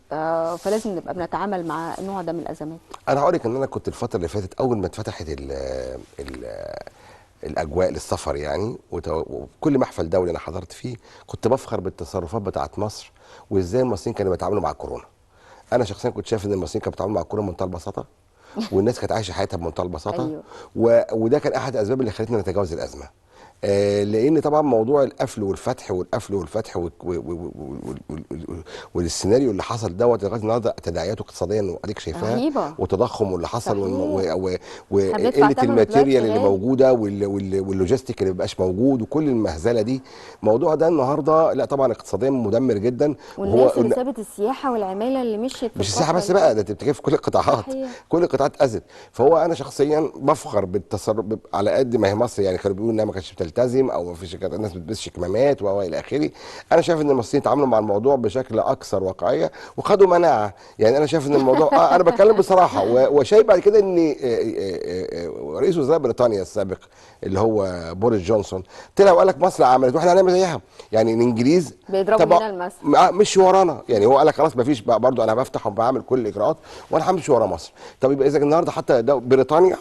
فلازم نبقى بنتعامل مع النوع ده من الازمات. انا هقول لك ان انا كنت الفتره اللي فاتت اول ما اتفتحت الاجواء للسفر يعني، وكل محفل دولي انا حضرت فيه كنت بفخر بالتصرفات بتاعت مصر وازاي المصريين كانوا بيتعاملوا مع الكورونا. انا شخصيا كنت شايف ان المصريين كانوا بيتعاملوا مع الكورونا بمنتهى البساطه، والناس كانت عايشه حياتها بمنتهى البساطه. أيوه. وده كان احد الاسباب اللي خلتنا نتجاوز الازمه. لان طبعا موضوع القفل والفتح والسيناريو اللي حصل دوت لغايه النهارده تداعياته اقتصاديا واديك شايفاها رهيبه. وتضخم واللي حصل صحيح. وقله الماتيريال اللي غالي. موجوده واللوجيستيك اللي مبقاش موجود وكل المهزله دي. الموضوع ده النهارده لا طبعا اقتصاديا مدمر جدا. والناس اللي سابت السياحه والعماله اللي مشيت مش السياحه بس بقى، ده انت بتتكلم في كل القطاعات. صحيح. كل القطاعات اذت. فهو انا شخصيا بفخر بالتصرف على قد ما هي مصر يعني كانوا بيقولوا انها ما كانتش بتلتزم او ما فيش الناس بتلبسش كمامات والى اخره. انا شايف ان المصريين تعاملوا مع الموضوع بشكل اكثر واقعيه وخدوا مناعه. يعني انا شايف ان الموضوع انا بتكلم بصراحه وشايف بعد كده ان رئيس وزراء بريطانيا السابق اللي هو بوريس جونسون طلع وقال لك مصر عملت واحنا هنعمل زيها. يعني الانجليز بيضربوا لنا المثل، مش ورانا. يعني هو قال لك خلاص ما فيش برضه انا بفتح وبعمل كل الاجراءات وانا همشي ورا مصر. طب يبقى اذا النهارده حتى بريطانيا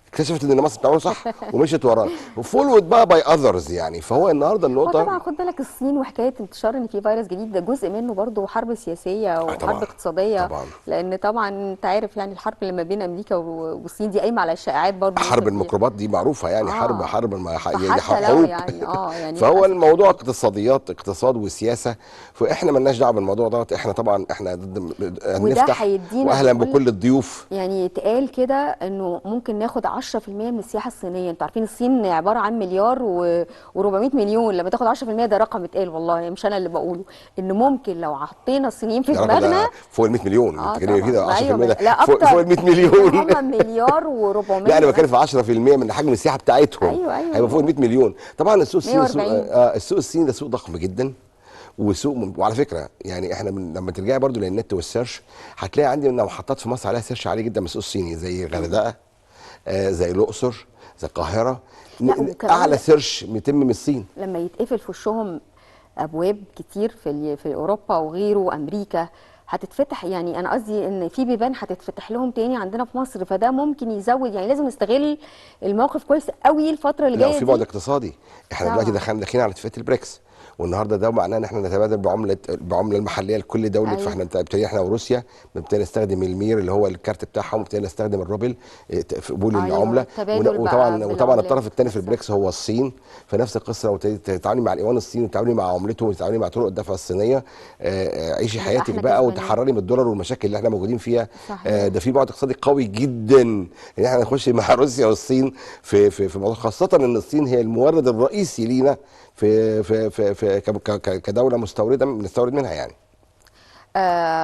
اكتشفت ان مصر بتعمله صح ومشيت ورانا وفولود بقى باي اذرز يعني. فهو النهارده النقطه طبعا خد بالك الصين وحكايه انتشار ان في فيروس جديد ده جزء منه برضه حرب سياسيه وحرب طبعاً. اقتصاديه طبعاً. لان طبعا انت عارف يعني الحرب اللي ما بين امريكا والصين دي قايمه على الشائعات برضه. حرب الميكروبات دي معروفه يعني. حرب فحتى لو حروب يعني فهو الموضوع اقتصاد وسياسه. فاحنا مالناش دعوه بالموضوع دوت. احنا طبعا احنا ضد نفتح واهلا بكل الضيوف. يعني اتقال كده انه ممكن ناخد 10% من السياحه الصينيه. انتوا عارفين الصين عباره عن مليار و400 مليون. لما تاخد 10% ده رقم اتقال والله مش انا اللي بقوله، ان ممكن لو حطينا الصينيين في دماغنا فوق ال 100 مليون. انت كده 10% ده لا فوق ال 100 مليون. هم مليار و400. لا انا بتكلم في 10% من حجم السياحه بتاعتهم. ايوه هيبقى فوق ال 100 مليون. طبعا السوق الصيني السوق الصيني ده سوق ضخم جدا وعلى فكره يعني احنا لما ترجعي برضو للنت والسيرش هتلاقي عندي محطات في مصر عليها سيرش عالي جدا من السوق الصيني زي الغردقه زي الاقصر زي القاهره. اعلى سيرش بيتم من الصين. لما يتقفل في وشهم ابواب كتير في اوروبا وغيره وامريكا هتتفتح. يعني انا قصدي ان في بيبان هتتفتح لهم تاني عندنا في مصر، فده ممكن يزود. يعني لازم نستغل الموقف كويس قوي الفتره اللي جايه دي. في بعد اقتصادي. احنا دلوقتي داخلين على اتفاقيه البريكس والنهارده ده معناه ان احنا نتبادل بعمله المحليه لكل دوله. أيوة. فاحنا ابتدينا احنا وروسيا ابتدينا نستخدم المير اللي هو الكارت بتاعهم وابتدينا نستخدم الروبل في قبول العمله. وطبعا الطرف الثاني في البريكس هو الصين. فنفس القصه لو تتعاملي مع الايوان الصيني وتتعاملي مع عملته وتتعاملي مع طرق الدفع الصينيه عيشي حياتك بقى وتحرري من الدولار والمشاكل اللي احنا موجودين فيها. ده في بعد اقتصادي قوي جدا ان احنا نخش مع روسيا والصين في موضوع، خاصه ان الصين هي المورد الرئيسي لينا في كدوله مستورده بنستورد منها يعني.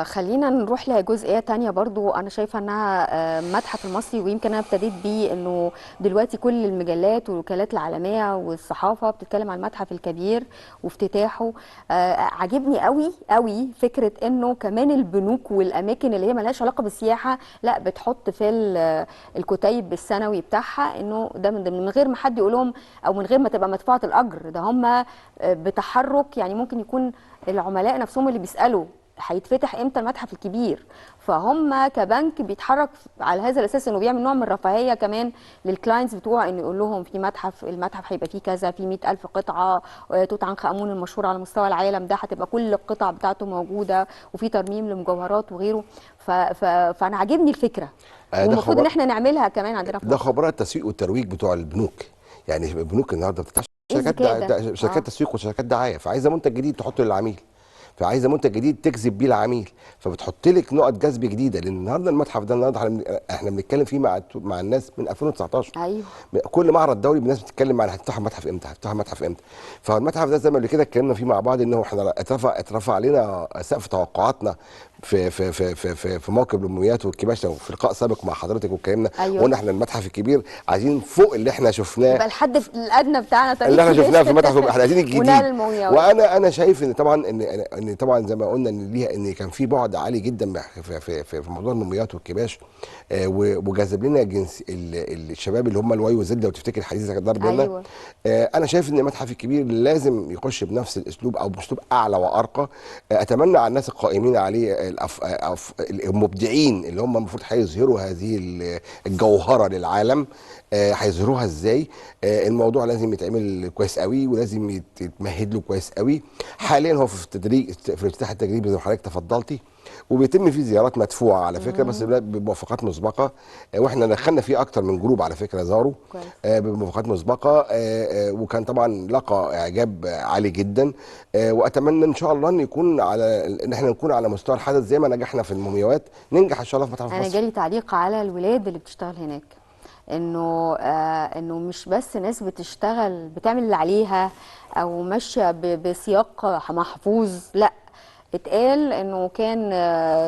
خلينا نروح لجزئيه تانية برضو انا شايفه انها متحف المصري، ويمكن انا ابتديت بيه انه دلوقتي كل المجلات والوكالات العالميه والصحافه بتتكلم عن المتحف الكبير وافتتاحه. عجبني قوي قوي فكره انه كمان البنوك والاماكن اللي هي ملهاش علاقه بالسياحه لا بتحط في الكتيب السنوي بتاعها انه ده من غير ما حد يقول لهم او من غير ما تبقى مدفوعه الاجر. ده هم بتحرك يعني ممكن يكون العملاء نفسهم اللي بيسالوا هيتفتح امتى المتحف الكبير، فهم كبنك بيتحرك على هذا الاساس انه بيعمل نوع من الرفاهيه كمان للكلاينتس بتوعه، انه يقول لهم في المتحف هيبقى فيه كذا، في 100,000 قطعه، توت عنخ امون المشهور على مستوى العالم ده هتبقى كل القطع بتاعته موجوده، وفي ترميم لمجوهرات وغيره. فانا عاجبني الفكره والمفروض ان احنا نعملها كمان عندنا في مصر. ده خبراء التسويق والترويج بتوع البنوك. يعني البنوك النهارده بتفتح شركات تسويق وشركات دعايه، فعايزه منتج جديد تحطه للعميل، فعايزه منتج جديد تجذب بيه العميل، فبتحط لك نقط جذب جديده. لان النهارده المتحف ده النهارده احنا بنتكلم فيه مع الناس من 2019. ايوه كل معرض دولي الناس بتتكلم عن هتفتح المتحف امتى، هتفتح المتحف امتى. فالمتحف ده زي ما قبل كده اتكلمنا فيه مع بعض انه احنا اترفع علينا سقف توقعاتنا في موكب الامنيات والكباش، وفي لقاء سابق مع حضرتك واتكلمنا أيوة. وقلنا احنا المتحف الكبير عايزين فوق اللي احنا شفناه، يبقى الحد الادنى بتاعنا طريق اللي احنا شفناه في المتحف احنا عايزين ونقل الجديد. المومياوات. وانا شايف ان طبعا ان طبعا زي ما قلنا ان ليها ان كان في بعد عالي جدا في موضوع المومياوات والكباش، وجذب لنا الشباب اللي هم الواي وزد لو تفتكر حديث ضرب لنا. أيوة. انا شايف ان المتحف الكبير لازم يخش بنفس الاسلوب او باسلوب اعلى وارقى. اتمنى على الناس القائمين عليه المبدعين اللي هم المفروض هيظهروا هذه الجوهره للعالم، هيظهروها ازاي. الموضوع لازم يتعمل كويس قوي ولازم يتمهد له كويس قوي. حاليا هو في التدريج في الافتتاح التجريبي زي ما حضرتك تفضلتي، وبيتم فيه زيارات مدفوعه على فكره بس بموافقات مسبقه. واحنا دخلنا فيه اكتر من جروب على فكره زاروا بموافقات مسبقه، وكان طبعا لقى اعجاب عالي جدا. واتمنى ان شاء الله ان يكون ان احنا نكون على مستوى الحدث زي ما نجحنا في المومياوات ننجح ان شاء الله في متحف مصر. انا جالي تعليق على الولاد اللي بتشتغل هناك انه مش بس ناس بتشتغل بتعمل اللي عليها او ماشيه بسياق محفوظ، لا، اتقال انه كان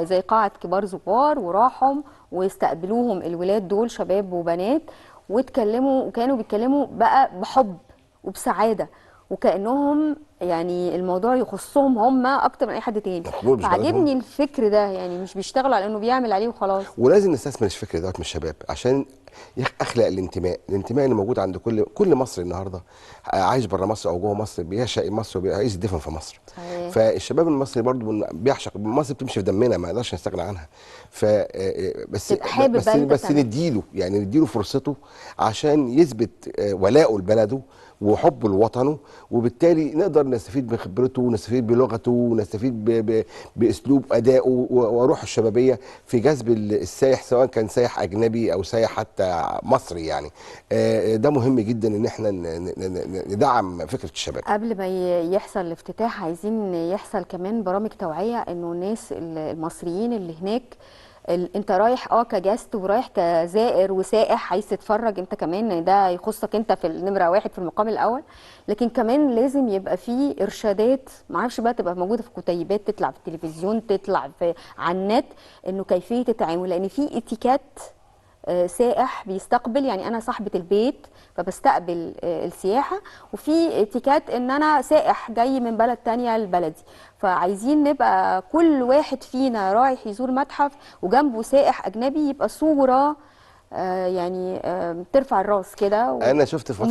زي قاعه كبار زوار وراحهم واستقبلوهم الولاد دول شباب وبنات واتكلموا وكانوا بيتكلموا بقى بحب وبسعاده وكانهم يعني الموضوع يخصهم هم اكتر من اي حد تاني. فعجبني الفكر ده، يعني مش بيشتغلوا على انه بيعمل عليه وخلاص. ولازم نستثمر الفكر دوت من الشباب عشان اخلق الانتماء اللي موجود عند كل مصري النهارده عايش بره مصر او جوه مصر، بيعشق مصر وعايز يدفن في مصر. صحيح. فالشباب المصري برضو بيعشق مصر، بتمشي في دمنا ما نقدرش نستغنى عنها. ف بس نديله فرصته عشان يثبت ولاءه لبلده وحبه لوطنه، وبالتالي نقدر نستفيد بخبرته ونستفيد بلغته ونستفيد باسلوب ادائه وروحه الشبابيه في جذب السائح، سواء كان سائح اجنبي او سائح حتى مصري. يعني ده مهم جدا ان احنا ندعم فكره الشباب. قبل ما يحصل الافتتاح عايزين يحصل كمان برامج توعيه انه الناس المصريين اللي هناك انت رايح كجاست ورايح كزائر وسائح عايز تتفرج انت كمان، ده يخصك انت في النمره واحد في المقام الاول، لكن كمان لازم يبقى فيه ارشادات، معرفش بقى تبقى موجوده في كتيبات، تطلع في التلفزيون، تطلع على النت، انه كيفيه التعامل، لان في اتيكات سائح بيستقبل، يعني انا صاحبه البيت فبستقبل السياحه، وفي اتيكات ان انا سائح جاي من بلد تانية لبلدي. فعايزين نبقى كل واحد فينا رايح يزور متحف وجنبه سائح اجنبي يبقى صوره يعني ترفع الراس كده. انا شفت في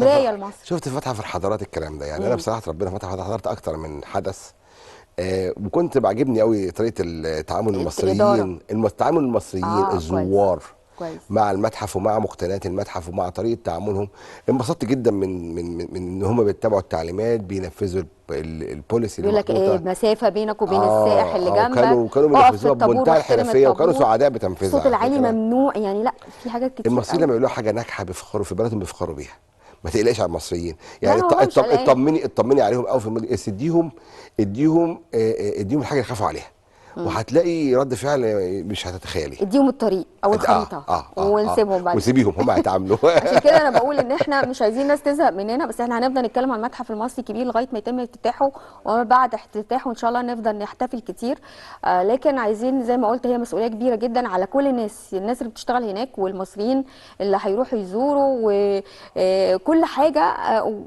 متحف الحضارات الكلام ده، يعني انا بصراحه ربنا فتح حضرت اكتر من حدث، وكنت بعجبني قوي طريقه التعامل المصريين، الزوار كويس مع المتحف ومع مقتنيات المتحف ومع طريقه تعاملهم. انبسطت جدا من ان هم بيتبعوا التعليمات، بينفذوا البوليسي اللي بيقول لك مسافه بينك وبين السائح اللي جنبك، كانوا بينفذوها بمنتهى الحرفيه وكانوا سعداء بتنفيذها. الصوت العالي ممنوع، يعني لا، في حاجات كتير. المصريين لما يقولوا حاجه ناجحه بيفخروا في بلدهم، بيفخروا بيها، ما تقلقش على المصريين. يعني اطمني عليهم قوي في اديهم الحاجه اللي يخافوا عليها، وهتلاقي رد فعل مش هتتخيلي. اديهم الطريق او الخريطه ونسيبهم بعد وسيبيهم هم هيتعاملوا. عشان كده انا بقول ان احنا مش عايزين الناس تزهق مننا، بس احنا هنفضل نتكلم عن المتحف المصري الكبير لغايه ما يتم افتتاحه، وما بعد افتتاحه ان شاء الله نفضل نحتفل كتير. لكن عايزين زي ما قلت هي مسؤوليه كبيره جدا على كل الناس اللي بتشتغل هناك والمصريين اللي هيروحوا يزوروا وكل حاجه.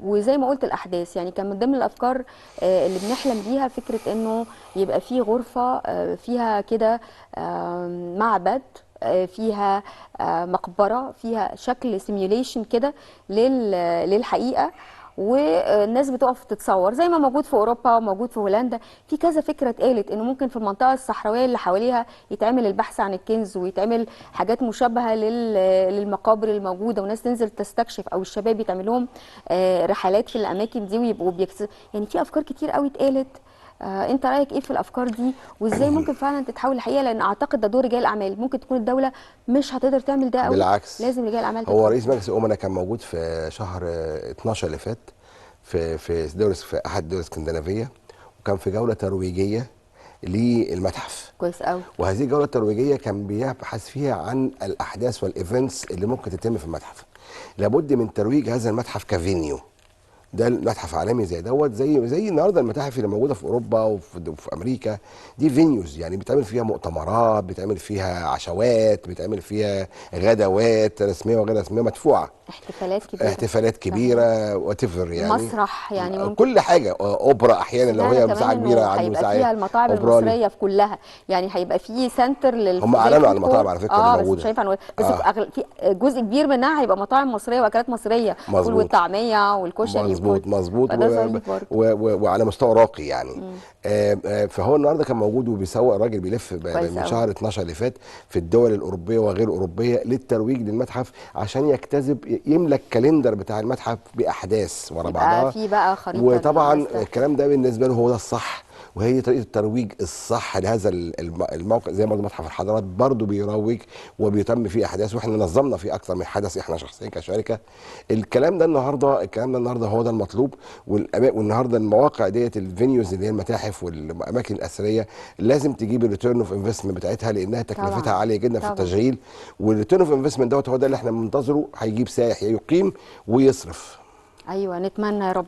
وزي ما قلت الاحداث، يعني كان من ضمن الافكار اللي بنحلم بيها فكره انه يبقى في غرفه فيها كده معبد، فيها مقبره، فيها شكل سيميوليشن كده للحقيقه، والناس بتقف تتصور زي ما موجود في اوروبا وموجود في هولندا. في كذا فكره اتقالت انه ممكن في المنطقه الصحراويه اللي حواليها يتعمل البحث عن الكنز ويتعمل حاجات مشابهه للمقابر الموجوده، وناس تنزل تستكشف او الشباب يتعمل لهم رحلات في الاماكن دي ويبقوا يعني في افكار كتير قوي اتقالت. انت رايك ايه في الافكار دي وازاي ممكن فعلا تتحول لحقيقه؟ لان اعتقد ده دور رجال الاعمال، ممكن تكون الدوله مش هتقدر تعمل ده قوي، بالعكس لازم رجال الاعمال هو رئيس مجلس الامناء كان موجود في شهر 12 اللي فات في احد الدول الاسكندنافيه، وكان في جوله ترويجيه للمتحف. كويس قوي. وهذه الجوله الترويجيه كان بيبحث فيها عن الاحداث والايفنتس اللي ممكن تتم في المتحف. لابد من ترويج هذا المتحف كفينيو، ده متحف عالمي زي دوت، زي النهارده المتاحف اللي موجوده في اوروبا وفي امريكا، دي فينيوز يعني بيتعمل فيها مؤتمرات، بيتعمل فيها عشوات، بيتعمل فيها غدوات رسميه وغير رسميه مدفوعه، احتفالات كبيره. احتفالات كبيره وات ايفر يعني، مسرح يعني ممكن. كل حاجه، اوبرا احيانا لو سمعنا هي كمان مساحه كبيره انه عنده هيبقى مساحه فيها المطاعم اوبرالي. المصريه في كلها، يعني هيبقى في سنتر هم زي اعلنوا عن فود المطاعم كورت. على فكره اللي بس موجوده. مش هينفع نقول، بس في جزء كبير منها هيبقى مطاعم مصريه واكلات مصريه، الفول مظبوط والطعميه والكشري وكل. مظبوط فده ظريف برضه. وعلى مستوى راقي يعني. فهو النهارده كان موجود وبيسوق، الراجل بيلف كويس من قوي. شهر 12 اللي فات في الدول الاوروبيه وغير الاوروبيه للترويج للمتحف، عشان يجتذب يملى الكالندر بتاع المتحف باحداث ورا يبقى بعضها. في بقى خريطه وطبعا للناس الكلام ده بالنسبه له هو ده الصح، وهي طريقه الترويج الصح لهذا الموقع. زي برضه متحف الحضارات برضه بيروج وبيتم فيه احداث، واحنا نظمنا فيه اكثر من حدث احنا شخصيا كشركه. الكلام ده النهارده هو ده المطلوب. والنهارده المواقع ديت الفينيوز اللي هي المتاحف والاماكن الاثريه لازم تجيب الريتيرن اوف انفستمنت بتاعتها، لانها تكلفتها طبعا. عاليه جدا في طبعا. التشغيل. والريتيرن اوف انفستمنت دوت هو ده اللي احنا بننتظره، هيجيب سائح يقيم ويصرف. ايوه نتمنى يا رب.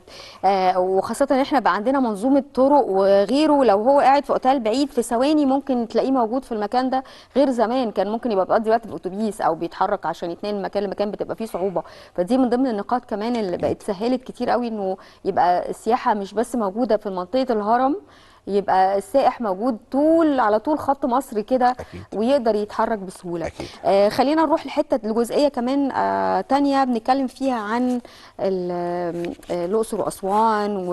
وخاصه ان احنا بقى عندنا منظومه طرق وغيره، لو هو قاعد في اوتيل بعيد في ثواني ممكن تلاقيه موجود في المكان ده، غير زمان كان ممكن يبقى بيقضي وقت في الاتوبيس او بيتحرك عشان يتنقل من مكان لمكان، بتبقى فيه صعوبه. فدي من ضمن النقاط كمان اللي بقت سهلت كتير قوي انه يبقى السياحه مش بس موجوده في منطقه الهرم، يبقى السائح موجود على طول خط مصر كده، ويقدر يتحرك بسهوله. خلينا نروح لحته الجزئيه كمان تانية بنتكلم فيها عن الاقصر واسوان،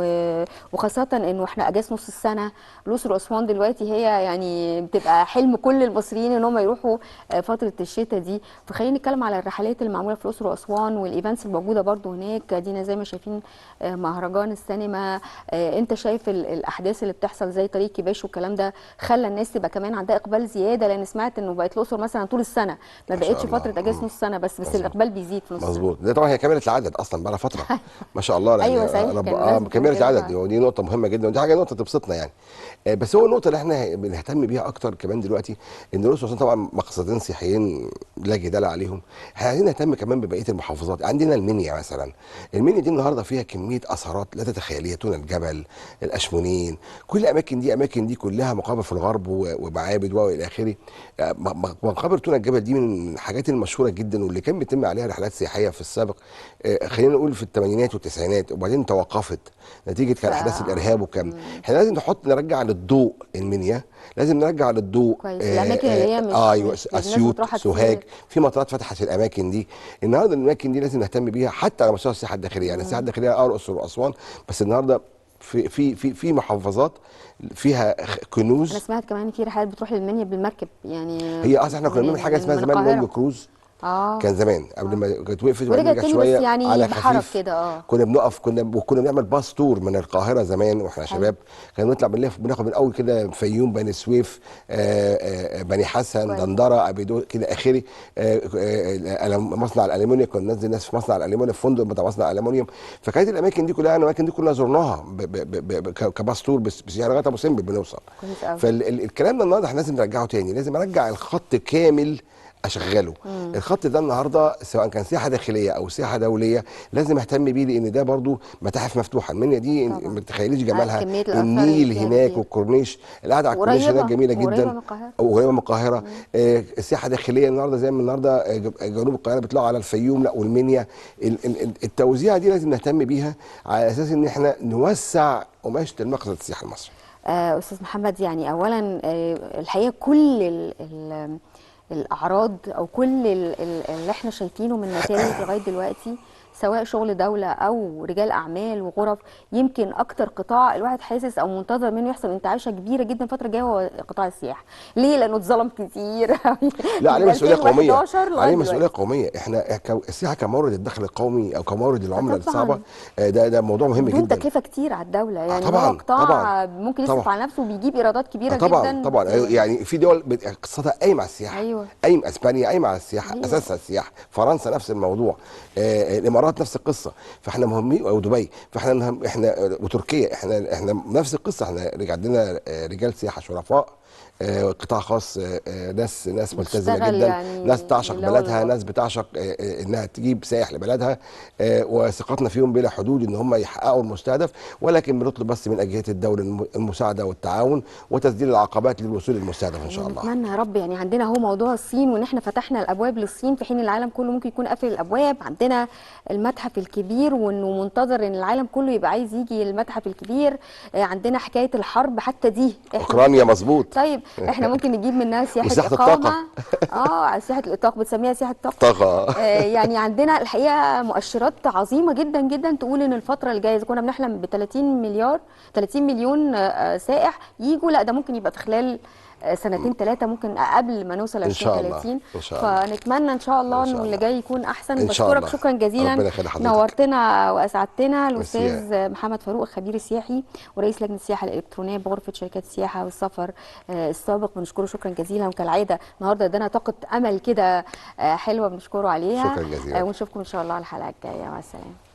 وخاصه انه احنا اجازه نص السنه. الاقصر واسوان دلوقتي هي يعني بتبقى حلم كل المصريين ان هم يروحوا فتره الشتاء دي. فخلينا نتكلم على الرحلات اللي معموله في الاقصر واسوان والايفنتس الموجوده برضو هناك. دينا زي ما شايفين مهرجان السينما، انت شايف الاحداث اللي بتحصل زي طريق كباش والكلام ده خلى الناس تبقى كمان عندها اقبال زياده، لان سمعت انه بقت الاقصر مثلا طول السنه، ما بقتش فتره اجازه نص سنه بس الاقبال بيزيد في نص السنه. مظبوط. ده طبعا هي كامله العدد اصلا بقى لها فتره ما شاء الله يعني. ايوه صحيح. كامله العدد، ودي نقطه مهمه جدا، ودي حاجه نقطه تبسطنا يعني. بس هو النقطه اللي احنا بنهتم بيها اكتر كمان دلوقتي ان الاقصر واسوان طبعا مقصدين سياحيين لا جدال عليهم، احنا عايزين نهتم كمان ببقيه المحافظات. عندنا المنيا مثلا، المنيا دي النهارده فيها كميه اثارات لا تتخيليها، تون الجبل، الاشمونين، كل الاماكن دي كلها مقابر في الغرب ومعابد والى اخره. مقابر تون الجبل دي من الحاجات المشهوره جدا واللي كان بيتم عليها رحلات سياحيه في السابق، خلينا نقول في الثمانينات والتسعينات، وبعدين توقفت نتيجه كان احداث الارهاب وكم. احنا لازم نرجع للضوء المنيا، لازم نرجع للضوء كويس. الاماكن اللي هي مش ايوه مش اسيوط، سوهاج، في مطارات فتحت في الاماكن دي. النهارده الاماكن دي لازم نهتم بيها حتى على مستوى السياحه الداخليه، يعني السياحه الداخليه الاقصر واسوان، بس النهارده في محافظات فيها كنوز. انا سمعت كمان ان في رحلات بتروح للمنيا بالمركب يعني. هي اصلا احنا كنا بنعمل حاجه اسمها زمان لونج كروز. كان زمان قبل ما كانت وقفت ورجعت تاني شويه بس يعني على بحرك خفيف كده. كنا بنقف، كنا بنعمل باص تور من القاهره زمان واحنا شباب، كنا بنطلع بنلف بناخد من اول كده فيوم، بني سويف، بني حسن، دندره، ابيدو كده اخري، مصنع الالومنيوم، كنا ننزل ناس في مصنع الالومنيوم، في فندق بتاع مصنع الالومنيوم. فكانت الاماكن دي كلها زرناها كباص تور، بس يعني لغايه ابو سمبل بنوصل. فالكلام ده النهارده احنا لازم نرجعه تاني، لازم ارجع الخط كامل اشغله. الخط ده النهارده سواء كان سياحه داخليه او سياحه دوليه لازم اهتم بيه، لان ده برضو متاحف مفتوحه. المنيا دي ما تتخيليش جمالها، النيل هناك والكورنيش، القعده على الكورنيش هناك جميله جدا، قريبه من القاهره. السياحه الداخليه النهارده زي ما النهارده جنوب القاهره بيطلعوا على الفيوم، لا والمنيا. التوزيعه دي لازم نهتم بيها على اساس ان احنا نوسع قماشه المقصد السياحي المصري. استاذ محمد، يعني اولا الحقيقه كل الاعراض او كل اللي احنا شايفينه من نتائج لغايه دلوقتي، سواء شغل دوله او رجال اعمال وغرف، يمكن اكتر قطاع الواحد حاسس او منتظر منه يحصل انتعاشه كبيره جدا الفتره الجايه هو قطاع السياحه. ليه؟ لانه اتظلم كتير. لا، عليه مسؤوليه قوميه، عليه مسؤوليه قوميه. احنا السياحه كمورد الدخل القومي او كمورد العمله الصعبه، ده موضوع مهم جدا. بدون تكلفه كتير على الدوله يعني. طبعا هو قطاع ممكن يصرف على نفسه وبيجيب ايرادات كبيره جدا. طبعا يعني في دول اقتصادها قايم على السياحه. ايوه. قايم اسبانيا قايمه على السياحه، اساسها السياحه. فرنسا نفس الموضوع، الامارات نفس القصه. فاحنا مهمين، او دبي. احنا وتركيا احنا نفس القصه. احنا عندنا رجال سياحه شرفاء قطاع خاص، ناس ملتزمه بتشتغل جدا، يعني ناس تعشق اللي هو بلدها، ناس بتعشق انها تجيب سائح لبلدها، وثقتنا فيهم بلا حدود ان هم يحققوا المستهدف. ولكن بنطلب بس من اجهزه الدوله المساعده والتعاون وتسديد العقبات للوصول للمستهدف ان شاء الله. ونتمنى يا رب. يعني عندنا اهو موضوع الصين، وان احنا فتحنا الابواب للصين في حين العالم كله ممكن يكون قافل الابواب. عندنا المتحف الكبير وانه منتظر ان العالم كله يبقى عايز يجي المتحف الكبير. عندنا حكايه الحرب حتى دي احنا اوكرانيا ممكن. مظبوط. طيب احنا ممكن نجيب منها سياحه وسياحة اقامه. الطاقة. سياحه الاطاقه، بتسميها سياحه طاقه. طاقه. يعني عندنا الحقيقه مؤشرات عظيمه جدا جدا تقول ان الفتره اللي جايه اذا كنا بنحلم ب 30 مليار 30 مليون سائح يجوا، لا ده ممكن يبقى في خلال سنتين ثلاثه، ممكن قبل ما نوصل ان شاء الله 2030. ان شاء الله فنتمنى ان شاء الله ان شاء انه اللي الله جاي يكون احسن. ان شاء بشكرك الله. شكرا جزيلا، ربنا يخلي حضرتك. نورتنا واسعدتنا. ميرسي. الاستاذ محمد فاروق الخبير السياحي ورئيس لجنه السياحه الالكترونيه بغرفه شركات السياحه والسفر السابق، بنشكره شكرا جزيلا. وكالعاده النهارده ادانا طاقه امل كده حلوه، بنشكره عليها. شكرا جزيلا. ونشوفكم ان شاء الله على الحلقه الجايه. مع السلامه.